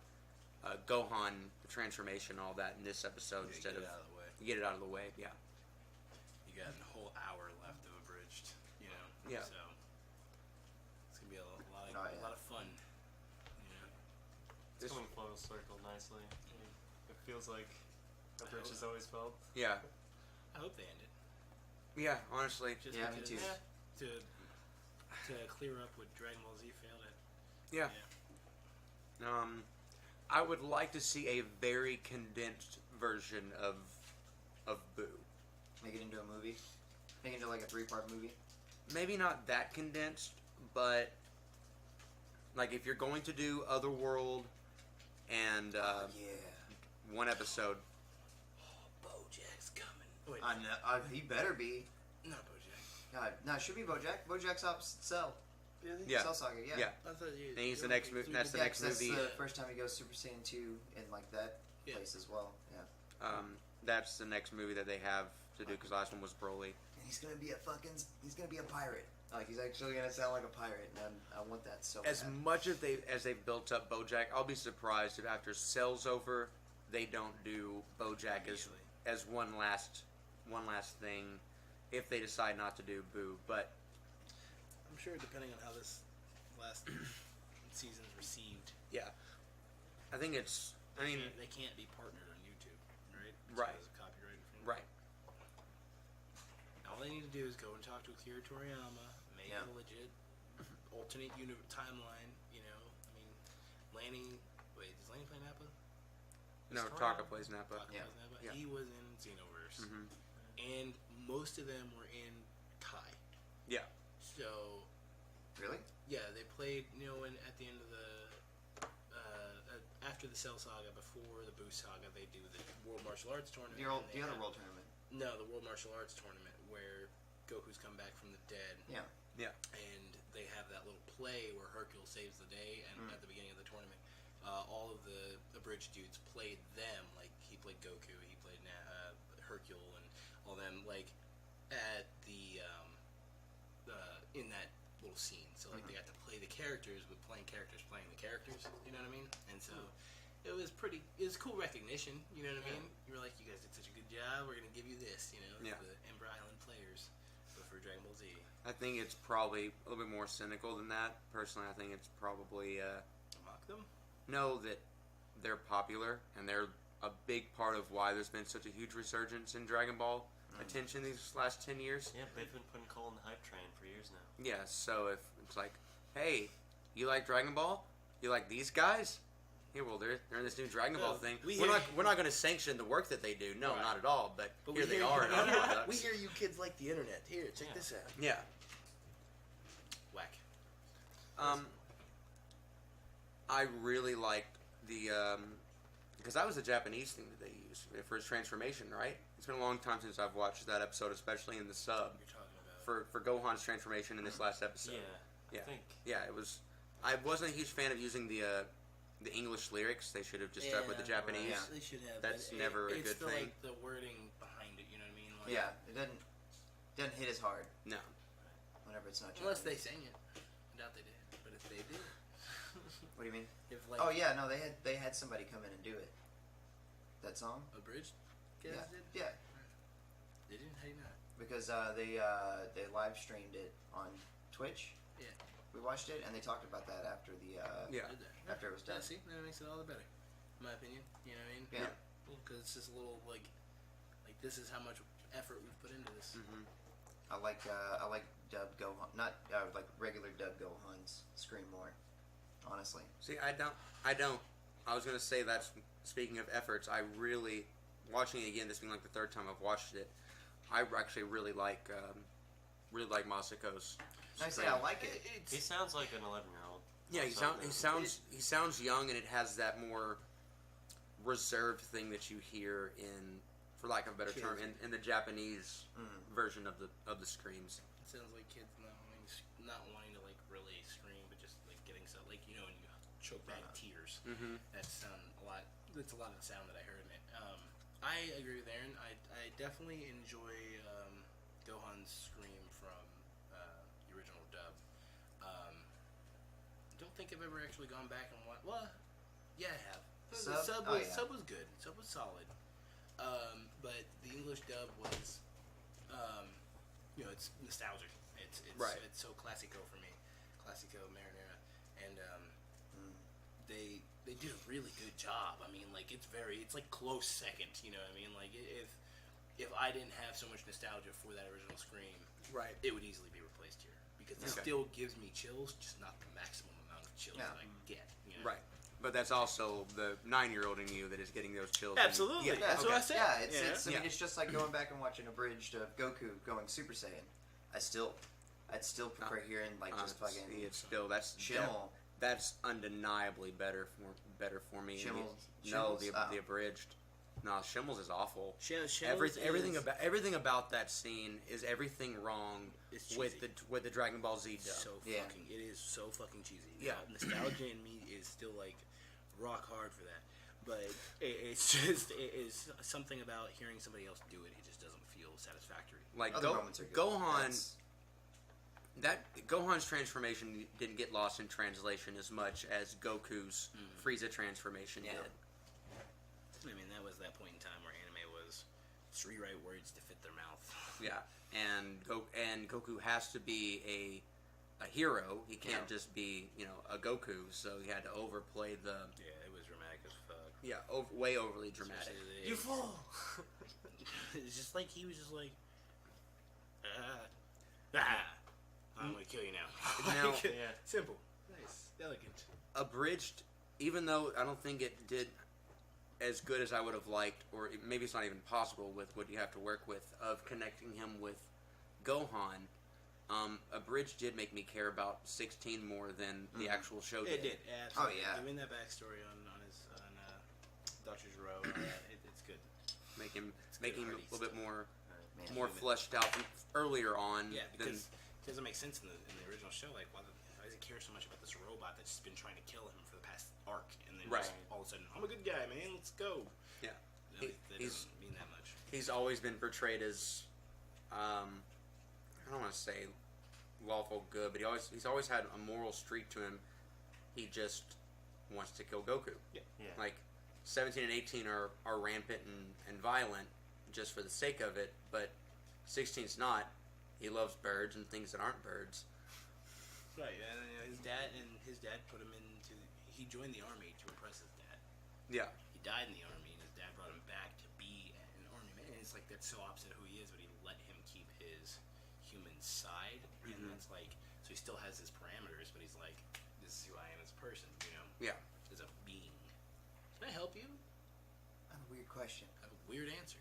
Gohan, the transformation, all that in this episode instead get of it out of the way. get it out of the way. Yeah. You got a whole hour left of Abridged, you know. Yeah. So it's gonna be a lot of Oh, yeah. a lot of fun. You know. It's coming full circle nicely. It feels like Abridged has always felt. Yeah. I hope they end it. Yeah. Honestly. Just Yeah, me because too. to clear up what Dragon Ball Z failed at. Yeah. I would like to see a very condensed version of Boo. Make it into a movie. Make it into like a 3-part movie. Maybe not that condensed, but like if you're going to do Otherworld and Yeah. one episode, BoJack's coming. Wait, I know. He better be. not BoJack. God, no, it should be BoJack. BoJack's opposite Cell. Really? Yeah. Cell Saga. Yeah. yeah, I thought you. and he's the next movie. That's the Yeah, next 'cause that's movie. the first time he goes Super Saiyan 2 in like that Yeah. place as well. Yeah. That's the next movie that they have to do because the last one was Broly. And he's gonna be he's gonna be a pirate. Like he's actually gonna sound like a pirate, and I want that so As bad. much as they've built up BoJack, I'll be surprised if after Cell's over, they don't do BoJack as one last thing, if they decide not to do Boo. But I'm sure, depending on how this last season's received. yeah, I think it's. I mean, they can't be partnered on YouTube, right? Right. Because of copyright infringement. right. All they need to do is go and talk to Akira Toriyama, make Yeah. a legit alternate timeline. You know, I mean, Lanny. Wait, does Lanny play Nappa? No, Story? Taka plays Nappa. Taka Yeah. plays Nappa? Yeah. He was in Xenoverse, hmm and most of them were in Kai. Yeah. So Really? yeah, they played. You know, when at the end of the after the Cell Saga, before the Boo Saga, they do the World Martial Arts tournament. The and they other have- world tournament. No, the World Martial Arts tournament where Goku's come back from the dead. Yeah. Yeah. And they have that little play where Hercule saves the day, and at the beginning of the tournament, all of the abridged dudes played them. Like he played Goku, he played Hercule, and all them. Like at the in that little scene. So like they got to play the characters with playing the characters. You know what I mean? And so. It was cool recognition, you know what I mean? You were like, you guys did such a good job, we're going to give you this, you know, Yeah. the Ember Island players, but for Dragon Ball Z. I think it's probably a little bit more cynical than that. Personally, I think it's probably Mock them? know that they're popular and they're a big part of why there's been such a huge resurgence in Dragon Ball attention these last 10 years. Yeah, they've been putting coal in the hype train for years now. Yeah, so if it's like, hey, you like Dragon Ball? You like these guys? Yeah, well, they're in this new Dragon Ball thing. We're not going to sanction the work that they do. No, Right. not at all. But But here we they hear are. you- in our products. We hear you kids like the internet. Here, check Yeah. this out. Yeah. Whack. I really liked the because that was the Japanese thing that they used for his transformation, right? It's been a long time since I've watched that episode, especially in the sub You're talking about. for Gohan's transformation in this last episode. Yeah, Yeah. I think. Yeah, it was. I wasn't a huge fan of using the English lyrics. They should have just stuck with the Japanese. Yeah. They should have. That's but never a it's good the, thing. Like the wording behind it, you know what I mean? Like, Yeah. It doesn't hit as hard No. whenever it's not. Unless they Japanese. sang it. I doubt they did. But if they did, What do you mean? if like Oh yeah, no, they had somebody come in and do it. That song. abridged, Yeah. guys did. Yeah. They didn't. How do you know? Because they live streamed it on Twitch. Yeah. We watched it and they talked about that after the Yeah. Did they? after it was done. Yeah, see, that makes it all the better, in my opinion. You know what I mean? Yeah. Because it's just a little like this is how much effort we've put into this. Mm-hmm. I like dub Gohan, not like regular dub Gohan's scream more. Honestly. See, I don't. I was gonna say that's speaking of efforts. I really watching it again. This being like the third time I've watched it. I actually really like Masako's. I say I like it. It's, He sounds like an 11-year-old. Yeah, he sounds young, and it has that more reserved thing that you hear in, for lack of a better term, in the Japanese version of the screams. It sounds like kids not wanting to like really scream, but just like getting so like when you choke back tears. Mm-hmm. That's a lot. That's a lot of the sound that I heard in it. I agree with Aaron. I definitely enjoy Gohan's scream from the original dub. Don't think I've ever actually gone back and watched. Well, yeah, I have. Sub? Sub was good. Sub was solid. But the English dub was, it's nostalgic. It's Right. It's so classico for me, classico marinara, and they did a really good job. I mean, like it's like close second. You know what I mean? Like if I didn't have so much nostalgia for that original Scream, Right. it would easily be replaced here because it Okay. still gives me chills, just not the maximum amount of chills Yeah. that I get. You know? Right. But that's also the 9-year-old in you that is getting those chills. Absolutely. Yeah, That's what I said. Yeah, it's I mean, Yeah. it's just like going back and watching Abridged of Goku going Super Saiyan. I'd still prefer hearing like just fucking it's still Chimmel. That's undeniably better for me. Shimmel's- No, Shimmel's- the abridged. No, Shimmel's is awful. Shimmel's Everything about that scene is everything wrong It's with cheesy. the Dragon Ball Z dub. So Yeah. it is so fucking cheesy. Yeah. Now, nostalgia in me is still like rock hard for that, but it's just it is something about hearing somebody else do it. It just doesn't feel satisfactory. Like Other moments are good. Gohan. Gohan's transformation didn't get lost in translation as much as Goku's Frieza transformation Yeah. did. I mean, that was that point in time where anime was just rewrite words to fit their mouth. Yeah, and Goku has to be a hero. He can't just be a Goku. So he had to overplay the Yeah, it was dramatic as fuck. way overly dramatic. Especially the- You fool! It's just like he was just like, I'm gonna kill you now. Now- Yeah. Simple, nice, elegant. Abridged, even though I don't think it did as good as I would have liked, or maybe it's not even possible with what you have to work with of connecting him with Gohan. Abridged did make me care about 16 more than the actual show did. It did, absolutely. Oh, yeah. Give me that backstory on Dr. Giro. It's good. Make him good a hearty little bit more Man, more human. fleshed out earlier on. Yeah, than, because it doesn't make sense in the original show. Like, why does he care so much about this robot that's just been trying to kill him for the past arc, and then Right. just all of a sudden, I'm a good guy, man. Let's go. yeah. No, He- that he's doesn't mean that much. he's always been portrayed as I don't want to say lawful good, but he's always had a moral streak to him. He just wants to kill Goku. Yeah. Like 17 and 18 are rampant and violent just for the sake of it, but 16's not. He loves birds and things that aren't birds. Right, and his dad put him into. He joined the army to impress his dad. Yeah. He died in the army, and his dad brought him back to be an army man. And it's like that's so opposite of who he is, but he let him keep his human side, and that's like so he still has his parameters, but he's like, this is who I am as a person, Yeah. as a being. Can I help you? I have a weird question. I have a weird answer.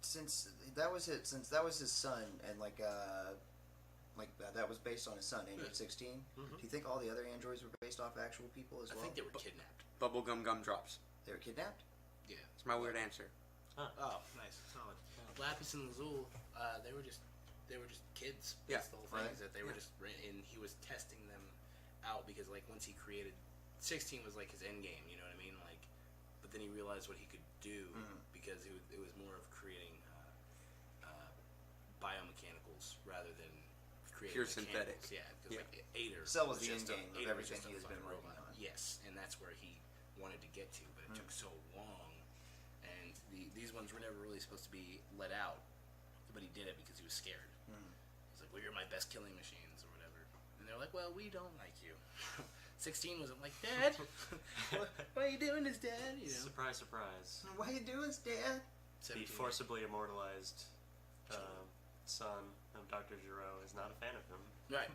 Since that was his son, and that was based on his son, Android 16. Do you think all the other androids were based off actual people as I well? think they were kidnapped. Bubblegum gumdrops. They were kidnapped. Yeah. It's my weird answer. Oh, nice, solid. Lapis and Lazul, they were just kids. Yeah. That's the whole thing Right. is that they were just, and he was testing them out because like once he created, 16 was like his end game. You know what I mean? Like, but then he realized what he could do because it was more of creating biomechanicals rather than creating Pure mechanicals. synthetics. Yeah, because Yeah. like Ader Cell was the just end game of Ader was everything just a he has been fucking working robot. on. Yes, and that's where he wanted to get to, but it took so long. And these ones were never really supposed to be let out, but he did it because he was scared. He's like, well, you're my best killing machines or whatever. And they're like, well, we don't like you. 16 wasn't like, Dad, why are you doing this, Dad? You know, Surprise, surprise. What are you doing, Dad? The 17. forcibly immortalized son of Dr. Giro is not a fan of him. Right.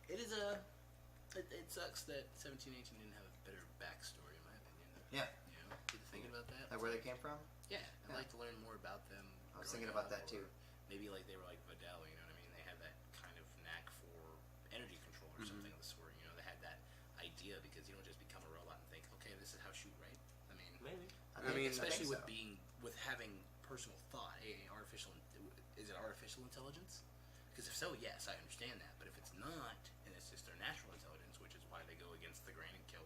It is it sucks that 17, 18 didn't have a better backstory, in my opinion. Yeah. You know, get to thinking about that. Like where they came from? Yeah, Yeah. I'd like to learn more about them. I was growing thinking about up, that too. or Maybe like they were like Videl, you know what I mean? They had that kind of knack for energy control or something of the sort. You know, they had that idea because you don't just become a robot and think, okay, this is how shoot, right? I mean, Maybe. I mean, especially I think with having personal thought, is it artificial intelligence? Because if so, yes, I understand that. But if it's not, and it's just their natural intelligence, which is why they go against the grain and kill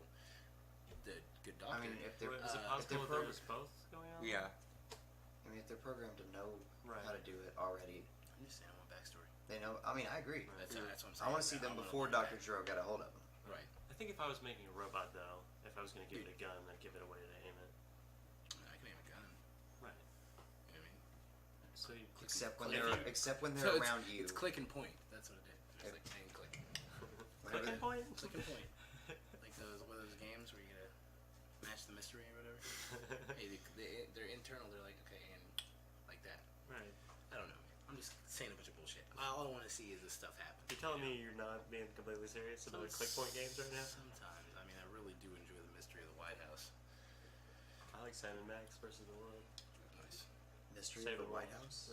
the good doctor. I mean, if they're Is it if possible they're there was both going on? Yeah. I mean, if they're programmed to know Right. how to do it already, I'm just saying, I want backstory. They know. I mean, I agree. That's what I'm saying. I want to see them wanna before learn Dr. Gero got a hold of them. that. Right. I think if I was making a robot, though, if I was going to give it a gun, I'd give it a way to aim it. I can aim a gun. Right. You know what I mean? So you Except when Click. they're So around you. It's click and point. That's what it is. It's like aim click. click and point. Click and point. Like those games where you gotta match the mystery or whatever. Hey, they're internal. They're like, okay, and like that. Right. I don't know. I'm just saying a bunch of bullshit. All I want to see is this stuff happen. You're telling me you're not being completely serious about click point games right now? Sometimes. I mean, I really do enjoy the mystery of the White House. I like Sam and Max versus the World. Nice. Mystery Save of the the White World. House.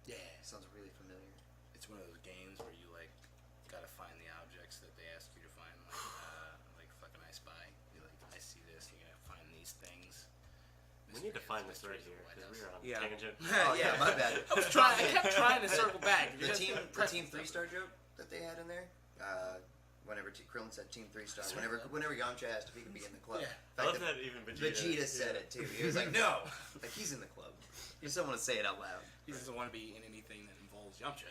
Yeah. Sounds really familiar. It's one of those games where you like gotta find the objects that they ask you to find. Like fucking I Spy. You like I see this. You gotta find these things. We need to find this right here because we are on Yeah. a tangent. Oh yeah, my bad. I kept trying to circle back. The team 3-star joke that they had in there. Whenever Krillin said Team 3-star, whenever Yamcha asked if he could be in the club. Yeah. In I love fact, that even Vegeta. Vegeta said it too. He was like, "No, like he's in the club." You just don't want to say it out loud. He doesn't want to be in anything that involves Yamcha.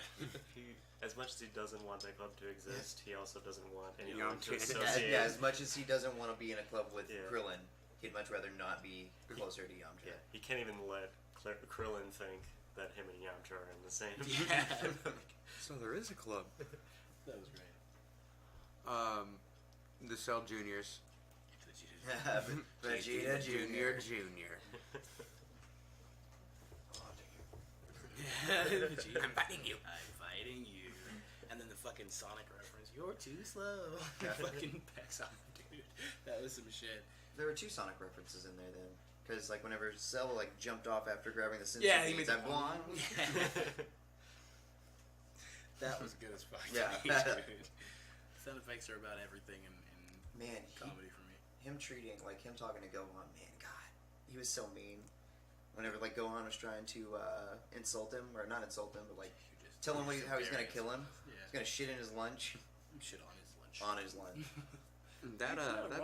As much as he doesn't want that club to exist, he also doesn't want anyone to Yamcha. associate. Yeah, as much as he doesn't want to be in a club with Yeah. Krillin, he'd much rather not be closer to Yamcha. Yeah, he can't even let Krillin think that him and Yamcha are in the same. Yeah. So there is a club. That was great. The Cell Juniors. Vegeta Junior. Junior. Vegeta. I'm fighting you. I'm fighting you. And then the fucking Sonic reference. You're too slow. Fucking backs off, dude. That was some shit. There were 2 Sonic references in there then, because like whenever Cell like jumped off after grabbing the Senzu Yeah, he beans, made that the blonde. That was good as fuck. Yeah. Dude. Sound effects are about everything in Man, comedy for me. him talking to Gohan, man, God, he was so mean. Whenever like Gohan was trying to insult him, or not insult him, but like tell him how he's gonna kill him. Yeah. He's gonna shit in his lunch. Shit on his lunch. On his lunch.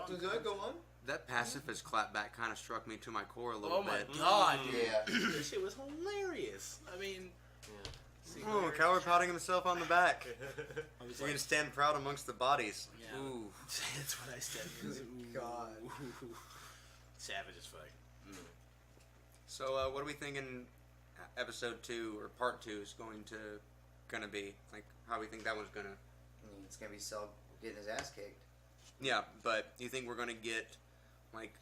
Does that go on? that pacifist clapback kind of struck me to my core a little Oh my bit. god, dude. Yeah. That shit was hilarious. I mean, Oh, coward patting himself on the back. I was We're like, gonna stand proud amongst the bodies. Yeah. Ooh. that's what I said. God. Savage as fuck. So, what are we thinking? Episode 2 or part 2 is gonna be like how we think that one's gonna. I mean, it's gonna be Cell getting his ass kicked. Yeah, but you think we're gonna get like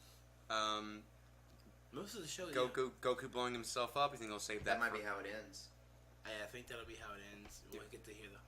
Most of the show, Goku blowing himself up? You think they'll save that? That might for- be how it ends. I think that'll be how it ends. We'll get to hear the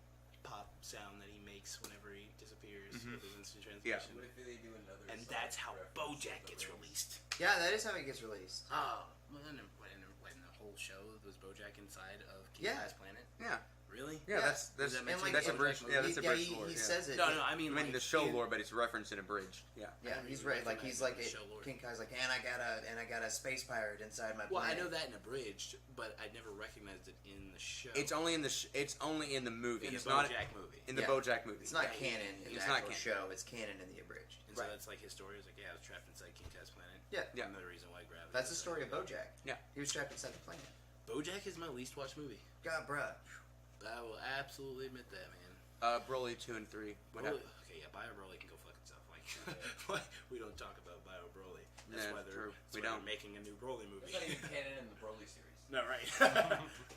pop sound that he makes whenever he disappears with his instant Yeah. transmission. What if they do another? And Sonic that's how reference BoJack of gets the released. Yeah, that is how it gets released. Oh, well, in the whole show, was BoJack inside of King Yeah. Kai's planet? Yeah, Really? yeah, that's Does that make And, like, that's a BoJack bridge. movie? Yeah, that's a bridge lore. he Yeah. says it. No, I I mean, mean like, the show in- lore, but it's referenced in a bridge. Yeah. Yeah, I he's don't right. even Like he's recognize like the show lore. King Kai's like, and I got a space pirate inside my Well, I planet. know that in Abridged, but I never recognized it in the show. It's only in the movie. in the It's not BoJack movie. in the Yeah. BoJack movie. It's not Yeah, canon in it's the not actual canon. show. It's canon in the abridged. And so Right. that's like his story. It's like, yeah, I was trapped inside King Kai's planet. Yeah. Yeah. Another reason why gravity. That's the is story of like- BoJack. Yeah. He was trapped inside the planet. BoJack is my least watched movie. God, bruh. I will absolutely admit that, man. Broly 2 and 3. What Broly, happened? okay, yeah, Bio Broly can go fuck itself. Like, we don't talk about Bio Broly. That's Yeah, why they're, true. that's We why they're don't. making a new Broly movie. That's not even canon in the Broly series. No, right.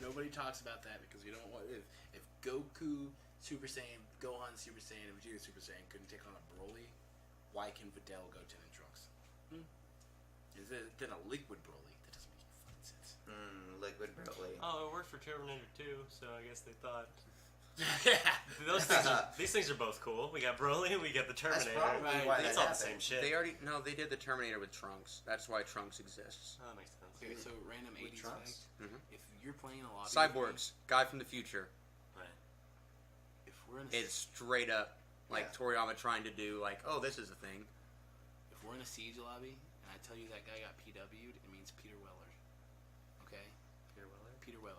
Nobody talks about that because we don't want. If Goku Super Saiyan, Gohan Super Saiyan, and Vegeta Super Saiyan couldn't take on a Broly, why can Videl go 10 in Trunks? Is it then a liquid Broly? That doesn't make any fucking sense. Liquid Broly. Oh, it worked for Terminator 2, so I guess they thought Yeah. these things are both cool. We got Broly, we got the Terminator. probably Right. why It's that all the happened. same shit. They did the Terminator with Trunks. That's why Trunks exists. Oh, that makes sense. Okay, so random With 80s Trunks? fact. Mhm. If you're playing a lobby, Cyborgs, guy from the future. Right. If we're in a, It's straight up like Yeah. Toriyama trying to do like, oh, this is a thing. if we're in a siege lobby, and I tell you that guy got PW'd, it means Peter Weller. Okay, Peter Weller? Peter Weller.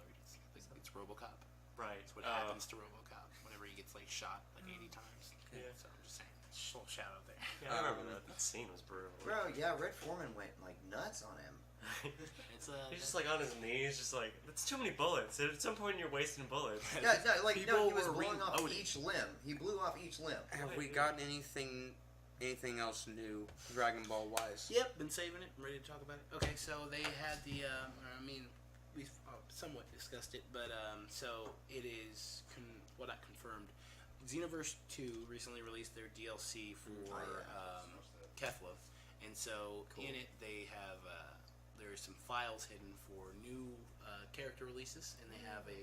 It's RoboCop. Right. It's what happens to RoboCop whenever he gets like shot like 80 times. Yeah. So I'm just saying, just a little shout out there. Yeah, I remember that. That scene was brutal. Bro, yeah, Red Foreman went like nuts on him. It's He's just like on his knees, just like, that's too many bullets. At some point, you're wasting bullets. No, he People was were blowing off reloading. each limb. He blew off each limb. Have we gotten anything else new Dragon Ball wise? Yep, been saving it. I'm ready to talk about it. Okay, so they had the. We've somewhat discussed it, but so it is not confirmed. Xenoverse 2 recently released their DLC for Kefla, and so in it they have there's some files hidden for new character releases, and they have a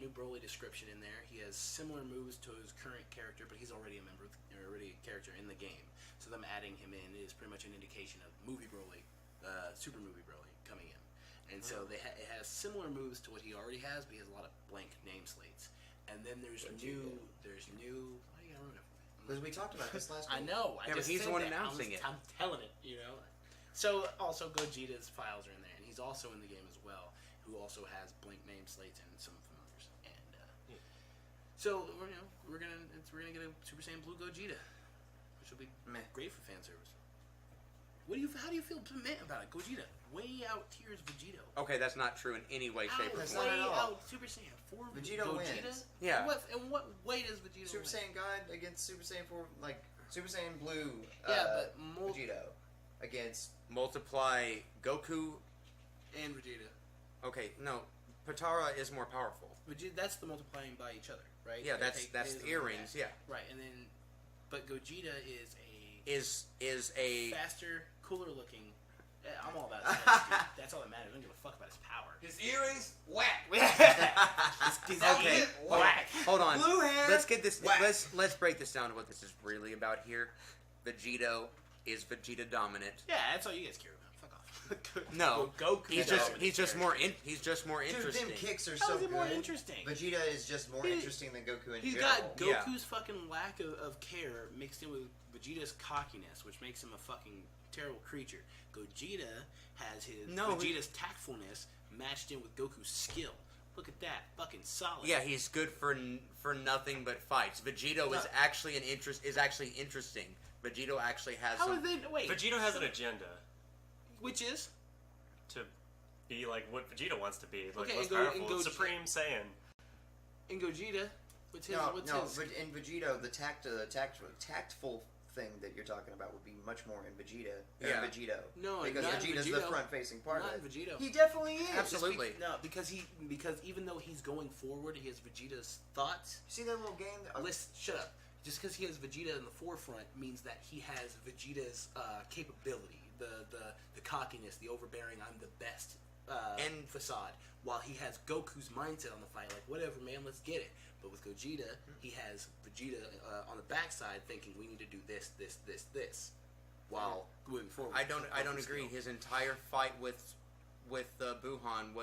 new Broly description in there. He has similar moves to his current character, but he's already a character in the game. So them adding him in is pretty much an indication of movie Broly, Super Movie Broly coming in. And so it has similar moves to what he already has, but he has a lot of blank name slates. And then there's new. Why do you gotta ruin it for me? Because we talked about this last I week. know. Yeah, but he's the one announcing it. I'm telling it, So also Gogeta's files are in there, and he's also in the game as well, who also has blank name slates and some familiars. And so we're gonna get a Super Saiyan Blue Gogeta, which will be great for fan service. How do you feel about it? Gogeta, way out tiers Vegito. Okay, that's not true in any way, shape, or That's form. not at Way all. out Super Saiyan 4 Vegito Gogeta? wins. Yeah. In what way does Vegeta Super win? Saiyan God against Super Saiyan 4, like Super Saiyan Blue. But Vegito against. Multiply Goku. and Vegeta. Okay, no, Patara is more powerful. Vegeta, that's the multiplying by each other, right? Yeah, They that's take- the earrings. Yeah, Right, and then, but Gogeta is is a faster, cooler looking. I'm all about his stats, dude. That's all that matters. I don't give a fuck about his power. His earrings, whack. His Okay, ear, hold on. whack. Hold on. Blue hair, Let's get this. whack. Let's break this down to what this is really about here. Vegito is Vegeta dominant. Yeah, that's all you guys care about. Fuck off. No, Goku. he's just more interesting. Dude, them kicks are How so is he good. more interesting? Vegeta is just more He- interesting than Goku in He's general. got Yeah. Goku's fucking lack of care mixed in with Vegeta's cockiness, which makes him a fucking terrible creature. Gogeta has his Vegeta's tactfulness matched in with Goku's skill. Look at that, fucking solid. Yeah, he's good for nothing but fights. Vegito is actually interesting. Vegito actually has. How some, is they wait? Vegito has an agenda Which is to be like what Vegeta wants to be, like Okay, most and powerful, Go- Supreme Saiyan. in Gogeta. What's his? No, what's no, his? but in Vegito, the tactful thing that you're talking about would be much more in Vegeta than Yeah. Vegito. No, because not in Vegeta's the Vegito. front-facing part Not of in it. Vegito. He definitely is. Absolutely. No, because even though he's going forward, he has Vegeta's thoughts. See that little game? Shut up. Just because he has Vegeta in the forefront means that he has Vegeta's capability, the cockiness, the overbearing, I'm the best And- facade. While he has Goku's mindset on the fight, like, whatever, man, let's get it. But with Gogeta, he has Vegeta on the backside thinking, we need to do this, while moving forward. I don't Goku's agree. skill. His entire fight with Buhan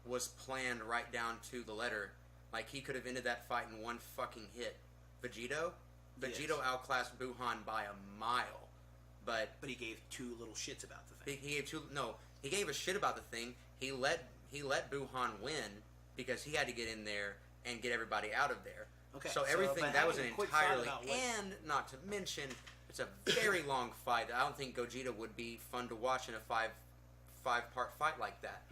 was planned right down to the letter. Like, he could have ended that fight in one fucking hit. Vegito Yes. outclassed Buhan by a mile, but But he gave two little shits about the thing. he gave a shit about the thing. He let Buhan win because he had to get in there and get everybody out of there. Okay, So so, everything but that was an having a quick thought entirely about what- and not to mention it's a very long fight. I don't think Gogeta would be fun to watch in a five-part fight like that.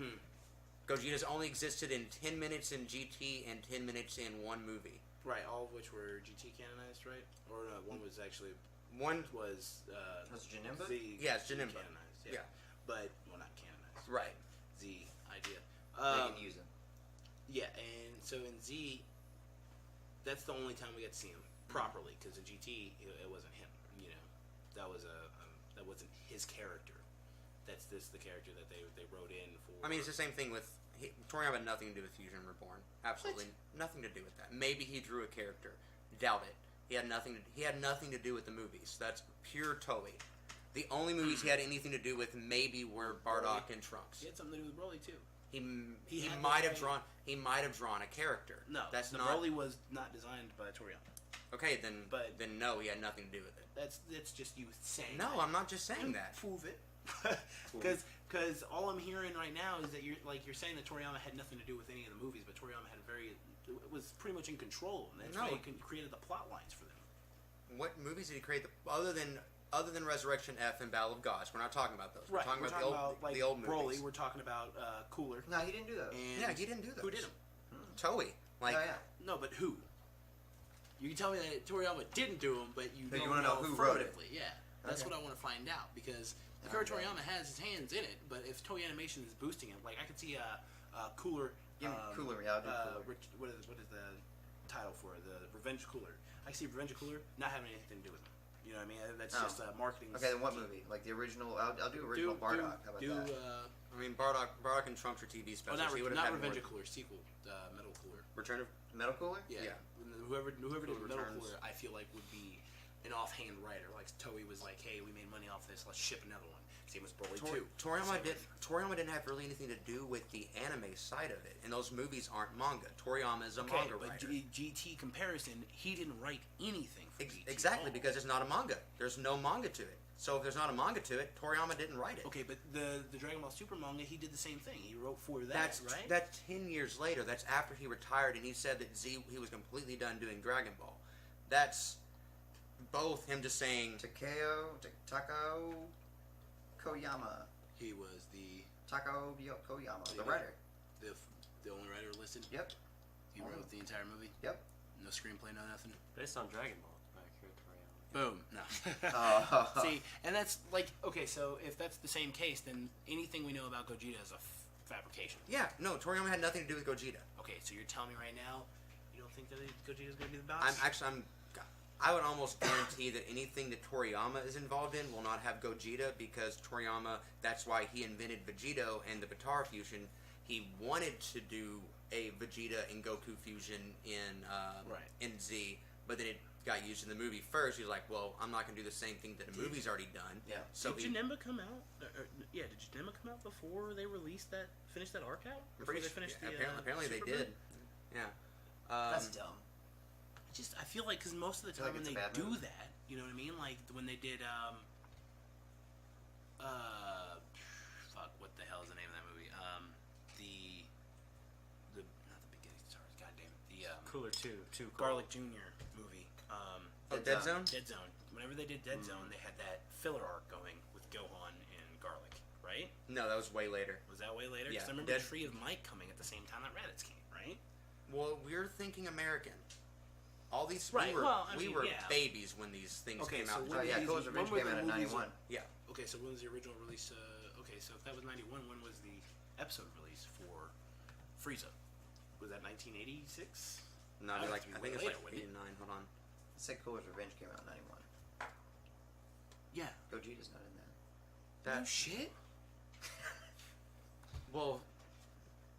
Gogeta's only existed in 10 minutes in GT and 10 minutes in one movie. Right, all of which were GT canonized, right? Or no, one was actually One was Was Janemba? Z. Yeah, it's Z Janemba. canonized, Yeah. But not canonized. right. Z idea. They can use him. Yeah, and so in Z, that's the only time we get to see him properly because in GT it wasn't him. That wasn't his character. That's the character that they wrote in for. I mean, it's the same thing with Toriyama had nothing to do with Fusion Reborn. Absolutely nothing to do with that. Maybe he drew a character. Doubt it. He had nothing to do with the movies. That's pure Toei. The only movies he had anything to do with maybe were Bardock and Trunks. He had something to do with Broly too. He had might the have drawn. He might have drawn a character. No, that's the not. Broly was not designed by Toriyama. Okay, then. But- then no, he had nothing to do with it. That's just you saying. No, that. I'm not just saying that. Prove it. Because all I'm hearing right now is that you're saying that Toriyama had nothing to do with any of the movies, but Toriyama was pretty much in control, and that's why he created the plot lines for them. What movies did he create? Other than other than Resurrection F and Battle of Gods. We're not talking about those. Right. We're talking about like the old Broly. movies. We're talking about Cooler. No, he didn't do those. And Yeah, he didn't do those. Who did them? Toei. Like, Oh, yeah. No, but who? You can tell me that Toriyama didn't do them, but you But you don't wanna know who wrote it. affirmatively. Yeah, that's Okay. what I want to find out because Oh, Akira okay. Toriyama has his hands in it. But if Toei Animation is boosting it, like I could see Cooler. Give me Cooler, yeah, I'll do Cooler. What is the title for it? The Revenge Cooler. I see Revenge Cooler not having anything to do with them. You know what I mean? That's Oh. just marketing. Okay, then what movie? Like the original? I'll do original Bardock. How about that? I mean, Bardock and Trump's are TV specials. not He would have not had Revenge more- Cooler sequel. Metal Cooler. Return of. Metal Cooler? Yeah. Yeah. Whoever did Cooler Metal Returns. Cooler, I feel like would be an offhand writer. Like Toei was like, "Hey, we made money off this. Let's ship another one." Same as Broly too. Toriyama didn't have really anything to do with the anime side of it, and those movies aren't manga. Toriyama is a Okay, manga but writer. GT comparison, he didn't write anything for GT. Exactly, at all. because it's not a manga. There's no manga to it. So if there's not a manga to it, Toriyama didn't write it. Okay, but the Dragon Ball Super manga, he did the same thing. He wrote for that, right? That's 10 years later. That's after he retired, and he said that he was completely done doing Dragon Ball. That's both him just saying Takao Koyama. He was the Koyama, the writer. the only writer listed. Yep. He wrote the entire movie. Yep. No screenplay, no nothing. Based on Dragon Ball by Akira Toriyama. Boom. No. Oh. See, and that's like okay. So if that's the same case, then anything we know about Gogeta is a fabrication. Yeah, no, Toriyama had nothing to do with Gogeta. Okay, so you're telling me right now, you don't think that Gogeta's gonna be the boss? I would almost guarantee that anything that Toriyama is involved in will not have Gogeta, because Toriyama, that's why he invented Vegito and the Batara fusion. He wanted to do a Vegeta and Goku fusion in Z, but then it got used in the movie first. He was like, well, I'm not going to do the same thing that the movie's already done. Yeah. So did Janemba come out? Did Janemba come out before they finished that arc out? Before they finished apparently they Super did. Movie? Yeah. That's dumb. I feel like because most of the I feel time like when it's they a bad do move. that, you know what I mean? Like when they did fuck, what the hell is the name of that movie? The not the Beginning Stars, goddamn, the Cooler 2. Garlic Jr. movie. Dead Zone? Dead Zone. Whenever they did Dead Zone, they had that filler arc going with Gohan and Garlic, right? No, that was way later. Was that way later? Because Yeah, I remember Dead- Tree of Might coming at the same time that Raditz came, right? Well, we're thinking American. All these Right, we were, well, I we mean, were yeah. babies when these things Okay, came so out. when Oh yeah, these- Cole's when Revenge were came the out in movies- '91. Yeah. Okay, so when was the original release? Okay, so if that was '91, when was the episode release for Frieza? Was that 1986? No, That like would be I think way it's later, like wouldn't it? 89. Hold on. I said Cole's Revenge came out in '91. Yeah. Gogeta's not in that. No That shit. well,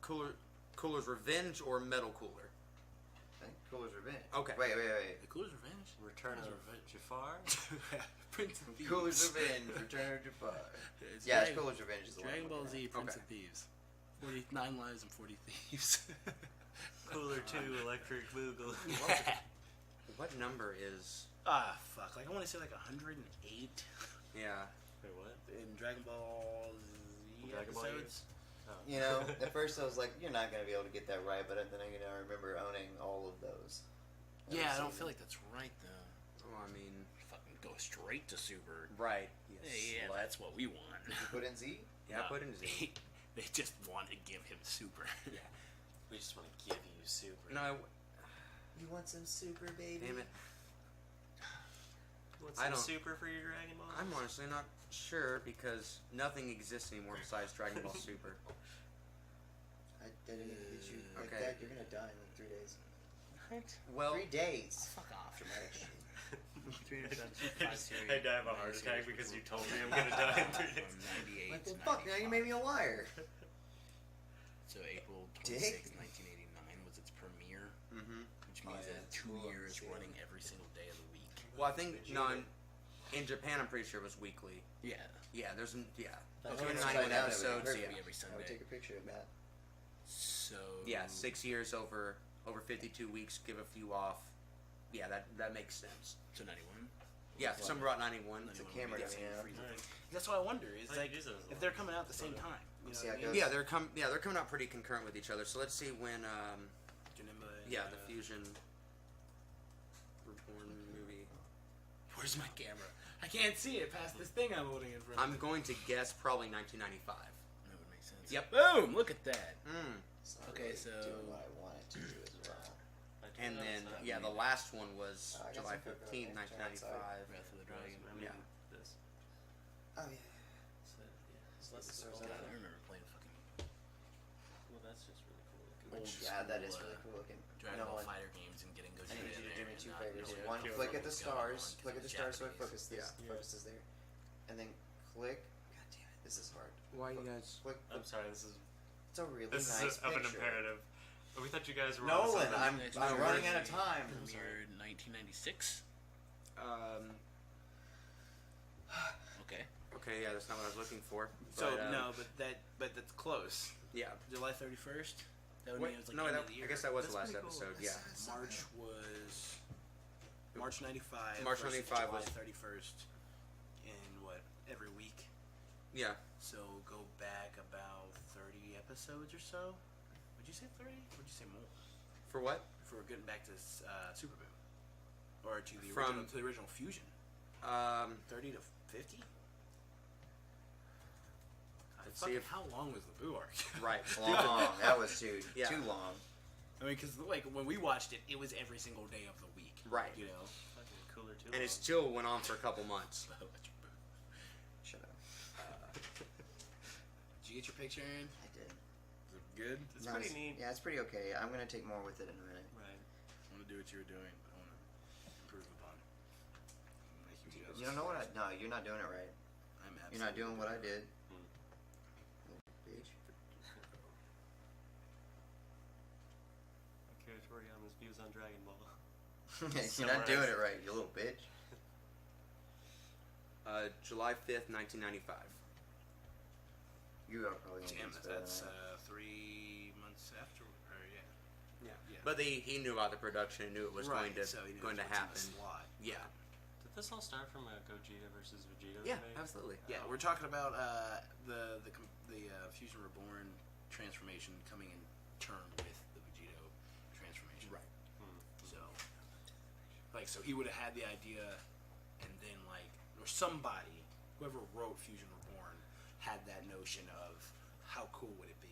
Cooler's Revenge or Metal Cooler. I think Cole's Revenge. Okay. Wait. The Cooler's Revenge. Return of Jafar. Prince of Thieves. Cole's Revenge, Return of Jafar. It's Yeah, it's Dragon- Cole's Revenge is the one. Dragon I'm Ball looking Z, at. Prince Okay. of Thieves. 49 Lives and 40 Thieves. Cooler 2, Electric Boogaloo. What number is? Fuck. Like, I want to say like 108 Yeah. Wait, what? in Dragon Ball Z Dragon Ball episodes. Oh. You know, at first I was like, you're not going to be able to get that right, but then I remember owning all of those. Yeah, I don't feel like that's right, though. Oh, I mean, Fucking go straight to Super. right. Hey, yeah, that's what we want. You put in Z? Yeah, No, put in Z. They just want to give him Super. Yeah. We just want to give you Super. No, You want some Super, baby? damn it. Want I some don't- Super for your Dragon Ball? I'm honestly not sure, because nothing exists anymore besides Dragon Ball Super. I didn't get you like Okay. that. You're going to die in like 3 days. What? Well, 3 days. Fuck off. I die of a heart attack because you told me I'm gonna die in 3 days. Like, well, fuck, now you made me a liar. So April Dick. 26, 1989 was its premiere, mm-hmm. which Oh, means yeah, that it's 2 cool. years Yeah. running every single day of the week. Well, I think in Japan, I'm pretty sure it was weekly. Yeah. Yeah, there's I would 291 find out episodes. every- Yeah. Every I Sunday. would take a picture of that. So Yeah, 6 years over 52 weeks. Give a few off. Yeah, that makes sense. So 91. Yeah, somewhere about 91. It's a 91 camera, would be the yeah. same Frieza Alright. thing. That's what I wonder. Is Like, like use those if they're coming out at the same time. You know See what I how it mean? goes. Yeah, they're coming out pretty concurrent with each other. So let's see when Janemba and, yeah, the Fusion Reborn movie. Where's my camera? I can't see it past this thing I'm holding in front of I'm me. going to guess probably 1995. That would make sense. Yep. Boom! Look at that. It's not Okay, really so- doing what I want it to do as well. And then, yeah, the last one was I got July some cocoa 15th, in there. 1995. Breath of the Dragon. Yeah. This. Oh yeah. So, yeah. So that's This the is cool. God, I that. remember playing fucking Well, that's just really cool. Old Yeah, that is school, really cool looking. Dragon You Ball know what? Fighter games and getting I Gogeta need in you to there do me and two not favors. knowing One, what click at the was going on, stars. 'cause Click at the it was stars so it Japanese. focuses. Focuses there, and then click. God damn it, this is hard. Why you guys? Click. I'm sorry. This is It's a really this nice is of an picture. imperative. But we thought you guys were Nolan, on I'm running out of time. Premiered 1996. Okay. Okay, yeah, that's not what I was looking for. So But, no, but that's close. Yeah. July 31st. That would Wait, mean it was like no, end that, of the year. I guess that was That's the last pretty cool. episode. Yeah. March was March 95. March versus 95 July was- 31st. In what, every week? Yeah. So go back about 30 episodes or so. Would you say 30? Would you say more? For what? For getting back to Super Boom, or to the From- original Fusion. 30 to 50. Let's see if- How long was the Boo arc? Right. Long. That was too Yeah. long. I mean, because like when we watched it, it was every single day of the week. Right. You know. fucking cooler too. And it still went on for a couple months. Shut up. Did you get your picture in? I did. Is it good? It's No, pretty neat. Yeah, it's pretty okay. I'm gonna take more with it in a minute. Right. I'm gonna do what you were doing, but I want to improve upon. Make you You don't know what I? No, you're not doing it right. I'm You're not doing what I did. Hmm. Bitch. Akira Toriyama's views on Dragon Ball. You're not doing it right, you little bitch. July 5th, 1995. You are probably gonna Damn, guess better that's than that. 3 months after. Or yeah. Yeah. Yeah. But he knew about the production and knew it was going to so he knew going to it was in the happen. slot. Yeah. Did this all start from a Gogeta versus Vegeta? Yeah, debate? absolutely. Yeah, we're talking about the Fusion Reborn transformation coming in turn with the Vegito transformation. Right. So he would have had the idea, and then or somebody, whoever wrote Fusion Reborn, had that notion of how cool would it be.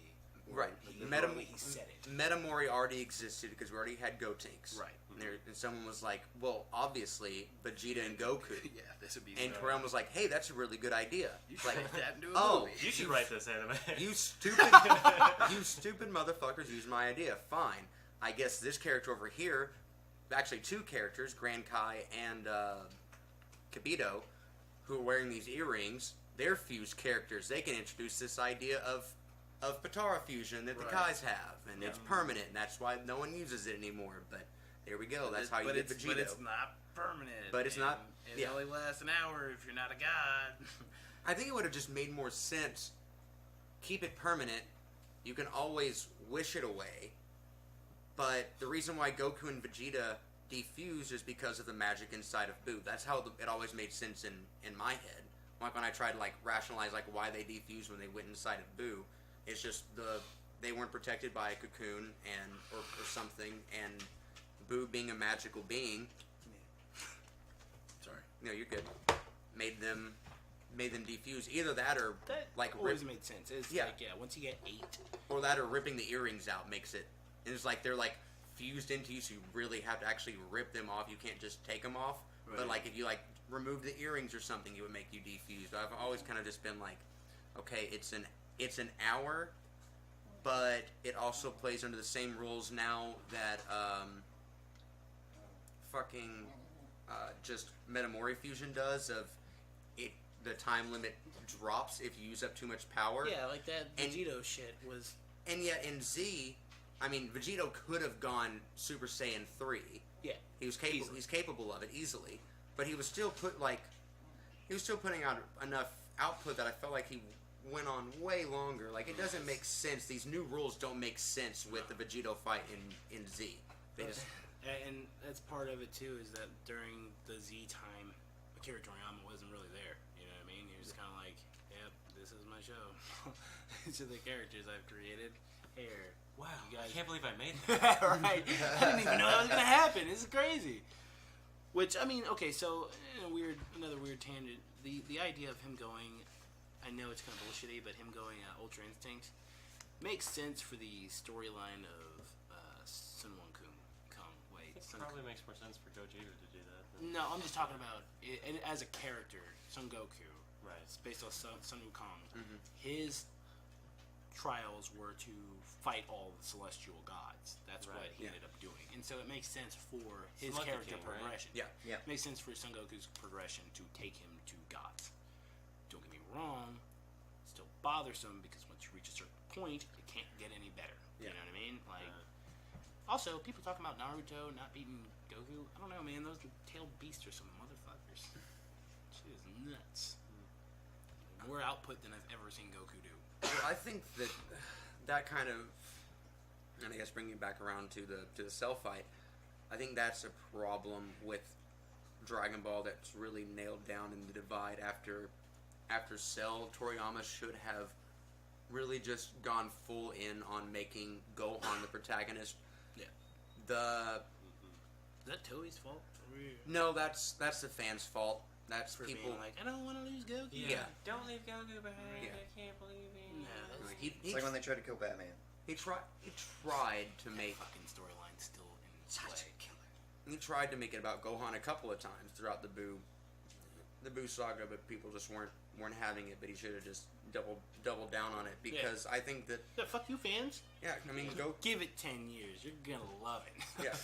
Right. He said it. Metamori already existed because we already had Gotenks. Right. And someone was like, well, obviously, Vegeta and Goku. Yeah, this would be. And Korean was like, hey, that's a really good idea. You should make that into a oh, movie. You should write this anime. You stupid motherfuckers used my idea. Fine. I guess this character over here, actually two characters, Grand Kai and Kibito, who are wearing these earrings, they're fused characters. They can introduce this idea of Patara fusion that the Kais have, and it's permanent, and that's why no one uses it anymore. But there we go. That's how you get Vegito. But it's not permanent. But it's not- It yeah. only lasts an hour if you're not a god. I think it would have just made more sense. Keep it permanent. You can always wish it away. But the reason why Goku and Vegeta defused is because of the magic inside of Boo. That's how it always made sense in my head. Like when I tried to rationalize why they defused when they went inside of Boo, it's just they weren't protected by a cocoon or something, and Boo being a magical being. Sorry. No, you're good. Made them defuse. Either that or That always made sense. It's once you get 8. or that or ripping the earrings out makes it. And it's they're fused into you, so you really have to actually rip them off. You can't just take them off. Right. But if you remove the earrings or something, it would make you defused. I've always kind of just been okay, it's an hour, but it also plays under the same rules now that just Metamori fusion does of it. The time limit drops if you use up too much power. Yeah, like that And- Vegito shit was. And yet in Z, I mean, Vegito could have gone Super Saiyan 3. Yeah. He was capable. Easily. He's capable of it easily, but he was still putting out enough output that I felt like he went on way longer. It doesn't make sense. These new rules don't make sense with the Vegito fight in Z. They just And that's part of it too, is that during the Z time, Akira Toriyama wasn't really there. You know what I mean? He was kind of yep, this is my show. These are the characters I've created. Here. Wow, You guys- I can't believe I made that. Right. I didn't even know that was going to happen. This is crazy. Which, I mean, okay, so another weird tangent. The idea of him going, I know it's kind of bullshitty, but him going Ultra Instinct makes sense for the storyline of Sun Wukong. It probably makes more sense for Gogeta to do that. No, I'm just talking about it as a character, Son Goku. Right. It's based on Sun Wukong. Mhm. His trials were to fight all the celestial gods. That's what Right. he Yeah. ended up doing. And so it makes sense for his Monkey character King, right? progression. Yeah. Yeah. It makes sense for Son Goku's progression to take him to gods. Don't get me wrong, it's still bothersome because once you reach a certain point, it can't get any better. Yeah. You know what I mean? Like, also, people talking about Naruto not beating Goku. I don't know, man. Those tailed beasts are some motherfuckers. Shit is nuts. More output than I've ever seen Goku do. Well, I think that kind of, and I guess bringing it back around to the Cell fight, I think that's a problem with Dragon Ball that's really nailed down in the divide after Cell. Toriyama should have really just gone full in on making Gohan the protagonist. Yeah. Is that Toei's fault? No, that's the fans' fault. That's For people being like, I don't want to lose Goku. Yeah. Don't leave Goku behind. Yeah. I can't believe it. No, like, he It's like when they tried to kill Batman. tried to make fucking storyline still in Such play. a killer. he tried to make it about Gohan a couple of times throughout the Buu saga, but people just weren't having it. But he should have just doubled down on it because I think that Yeah, fuck you, fans. I mean Give it 10 years. You're gonna love it. yeah,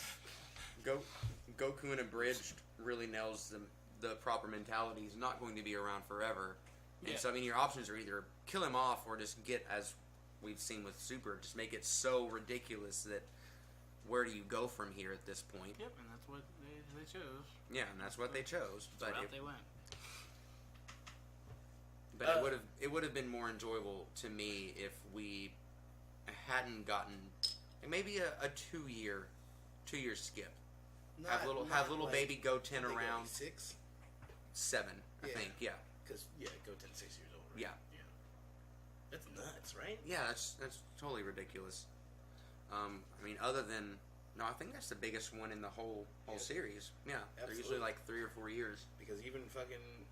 Goku and Abridged really nails the proper mentality. He's not going to be around forever, and Yeah. so I mean your options are either kill him off or just get, as we've seen with Super, just make it so ridiculous that where do you go from here at this point? Yep, and that's what they chose. Yeah, and that's what they chose. That's But route they went. it would have been more enjoyable to me if we hadn't gotten maybe a 2 year skip. Have little baby Goten around 6? 7, I Yeah. think. Yeah, Because, Goten's 6 years old, right? Yeah. That's nuts, right? yeah. That's totally ridiculous. I mean, other than no, I think that's the biggest one in the whole Yeah. series. Yeah, they're usually Absolutely. like 3 or 4 years. Because even fucking...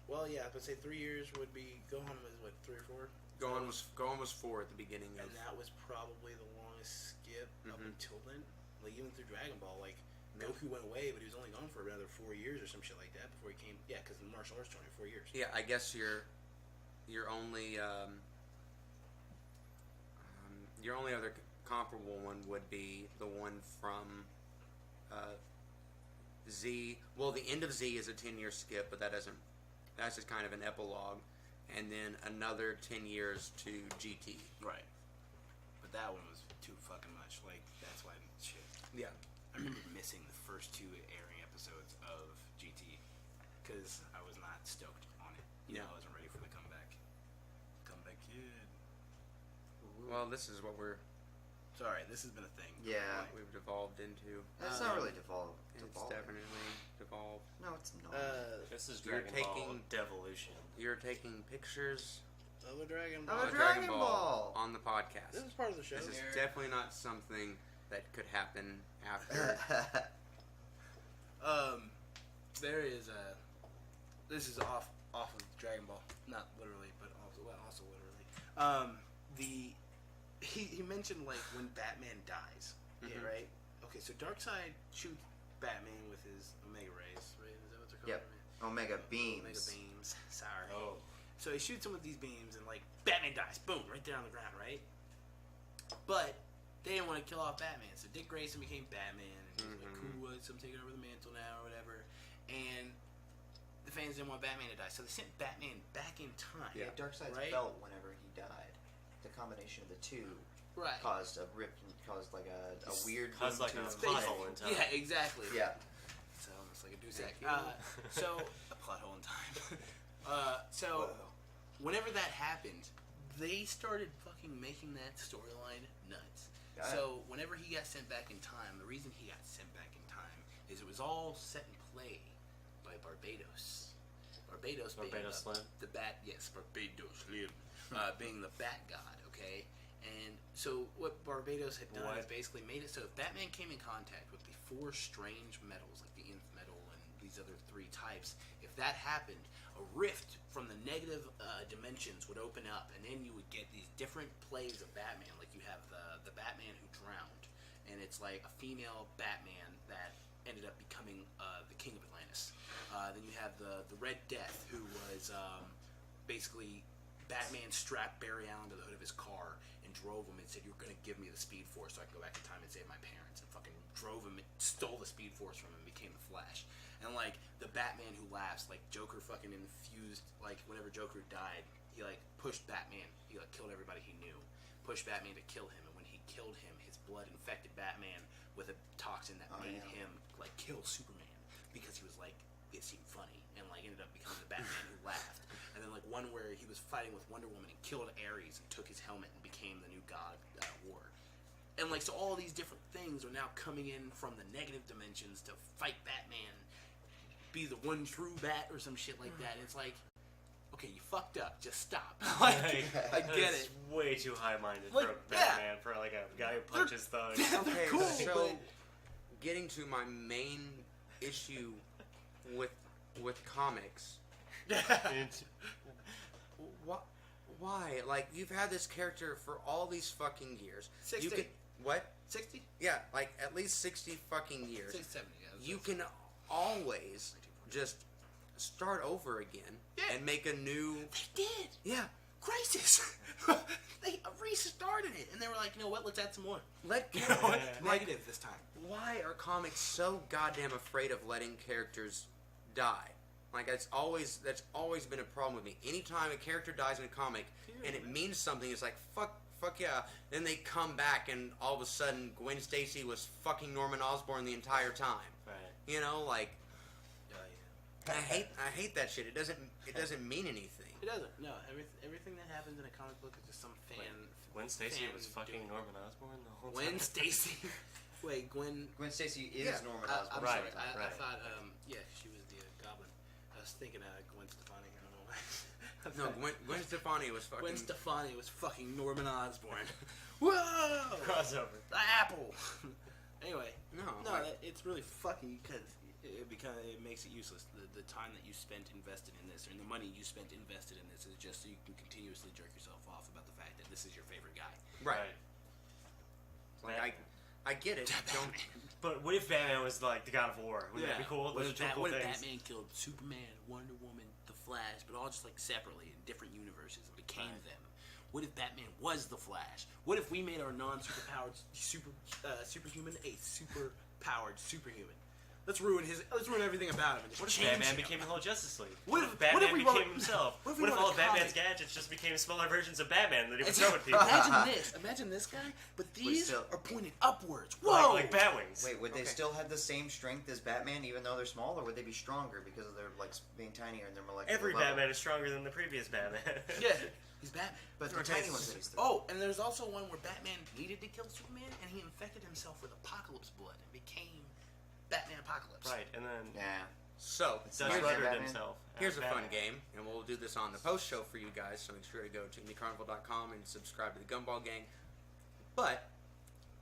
Well, yeah, I would say 3 years would be... Gohan was, what, 3 or 4? Gohan was 4 at the beginning of. And that was probably the longest skip up Mhm. until then. Like, even through Dragon Ball, like, Yeah. Goku went away, but he was only gone for another 4 years or some shit like that before he came... Yeah, because the martial arts tournament, 4 years. Yeah, I guess your only other comparable one would be the one from Z. Well, the end of Z is a 10-year skip, but that's just kind of an epilogue, and then another 10 years to GT. Right. But that one was too fucking much. Like, that's why shit. Yeah. I remember missing the first 2 airing episodes of GT because I was not stoked on it. You know, I wasn't ready for the comeback. Comeback kid. Well, this is what Sorry, this has been a thing. Yeah. we've devolved into. It's not really devolved. It's definitely devolved. No, it's not. This is You're Dragon Ball taking- Devolution. You're taking pictures Of a Dragon Ball. Ball. Of a Dragon Ball. on the podcast. This is part of the show. This is definitely not something that could happen after. There is a. This is off of Dragon Ball, not literally, but also literally. He mentioned like when Batman dies. Yeah, Mhm. right. Okay, so Darkseid shoots Batman with his Omega rays. Right? Is that what they're called? Yep. Omega beams. Omega beams. Sorry. Oh. So he shoots him with these beams, and like Batman dies. Boom, right there on the ground, right? But they didn't want to kill off Batman, so Dick Grayson became Batman, and he was like, "Cool, I'm taking over the mantle now, or whatever." And the fans didn't want Batman to die, so they sent Batman back in time. Yeah. Darkseid's Right? belt whenever he died. The combination of the two Right. caused a rip and caused like a weird Caused wound like to a his plot face. hole in time. Yeah, exactly. Yeah. So it's like a deuce Thank act. you. So a plot hole in time. So Whoa. whenever that happened, they started fucking making that storyline nuts. Got it. So whenever he got sent back in time, the reason he got sent back in time is it was all set in play by Barbados. Barbados being Barbados Slim? the bat. Yes, Barbados Slim, being the bat god. Okay. And so what Barbados had done is basically made it so if Batman came in contact with the 4 strange metals, like the nth metal and these other three types. If that happened, a rift from the negative dimensions would open up, and then you would get these different plays of Batman. Like you have the Batman who drowned, and it's like a female Batman that ended up becoming the King of Atlantis. Then you have the Red Death, who was basically Batman strapped Barry Allen to the hood of his car and drove him and said, "You're going to give me the Speed Force so I can go back in time and save my parents," and fucking drove him and stole the Speed Force from him and became the Flash. And like the Batman who laughs, like Joker fucking infused, like whenever Joker died, he like pushed Batman, he like killed everybody he knew, pushed Batman to kill him, and when he killed him, his blood infected Batman with a toxin that made him like kill Superman because he was like, it seemed funny, and like ended up becoming the Batman who laughed. And then like one where he was fighting with Wonder Woman and killed Ares and took his helmet and became the new god of war. And like so all these different things are now coming in from the negative dimensions to fight Batman, be the one true bat or some shit like that. And it's like, okay, you fucked up, just stop. Like, I get That's it. way too high-minded Like, for a Batman, for like a guy who punches thugs. Okay, Cool, so but- getting to my main issue with comics, why? Like, you've had this character for all these fucking years. 60. You can what? 60? Yeah, like at least 60 fucking years. 60, 70, yeah. You can always just start over again Yeah. and make a new. They did. Yeah. Crisis. They restarted it, and they were like, you know what? Let's add some more. Let You know what? like, Negative this time. why are comics so goddamn afraid of letting characters die? Like that's always been a problem with me. Anytime a character dies in a comic and it means something, it's like fuck yeah. Then they come back and all of a sudden Gwen Stacy was fucking Norman Osborn the entire time. Right. You know, like Yeah. I hate that shit. It doesn't mean anything. It doesn't. No, everything that happens in a comic book is just some fan. Gwen Stacy fan was doing fucking it. Norman Osborn the whole Gwen time. Stacy. Wait, Gwen. Gwen Stacy is Yeah, Norman I'm Osborn. sorry. Right, I right. thought. Yeah, she was the Goblin. I was thinking Gwen Stefani. I don't know why. No, Gwen Stefani was fucking. Gwen Stefani was fucking Norman Osborn. Whoa! Crossover. The apple. Anyway, No, no, like- it's really fucking because it makes it useless. The time that you spent invested in this, and the money you spent invested in this, is just so you can continuously jerk yourself off about the fact that this is your favorite guy. Right. Like I get it. Don't. But what if Batman was like the God of War? Wouldn't that be cool? What Those if, are two cool what if things. Batman killed Superman, Wonder Woman, the Flash, but all just like separately in different universes and became them? What if Batman was the Flash? What if we made our non-superpowered superhuman a super-powered superhuman? Let's ruin everything about him. And What if change Batman him. became the whole Justice League? What What if- if Batman what if we became wrote- himself? what if we What if wrote all a of Batman's comic? gadgets just became smaller versions of Batman that he would throw at people? Imagine this guy, but these still- are pointed upwards. Whoa! Like Batwings. Wait, would they Okay. still have the same strength as Batman, even though they're small, or would they be stronger because of their like being tinier and their molecular Every level? Batman is stronger than the previous Batman. Yeah, he's Batman. But the Okay, tiny ones that he's through. Oh, and there's also one where Batman needed to kill Superman, and he infected himself with Apocalypse blood and became Batman Apocalypse. Right, and then Yeah. So Dust Here's- murdered Batman. himself. as here's a fun Batman. game, and we'll do this on the post show for you guys. So make sure to go to indiecarnival.com and subscribe to the Gumball Gang. But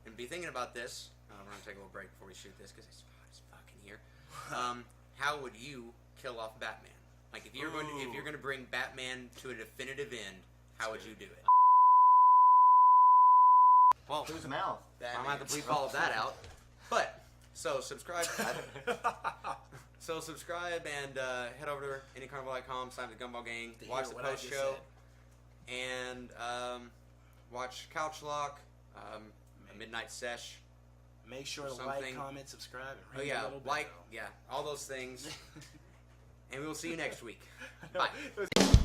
and be thinking about this. We're gonna take a little break before we shoot this because it's hot as fucking here. How would you kill off Batman? Like if you're going to bring Batman to a definitive end, how would you do it? Well, Whose mouth? I'm gonna have to bleep all of that out. But so subscribe. So subscribe and head over to indiecarnival.com, sign up to the Gumball Gang, To watch hear the what I post just show, said. and watch Couch Lock, a midnight sesh. Make sure to Something. like, comment, subscribe, and Oh ring yeah, the little bell. like yeah, all those things. And we will see you next week. No, Bye. it was-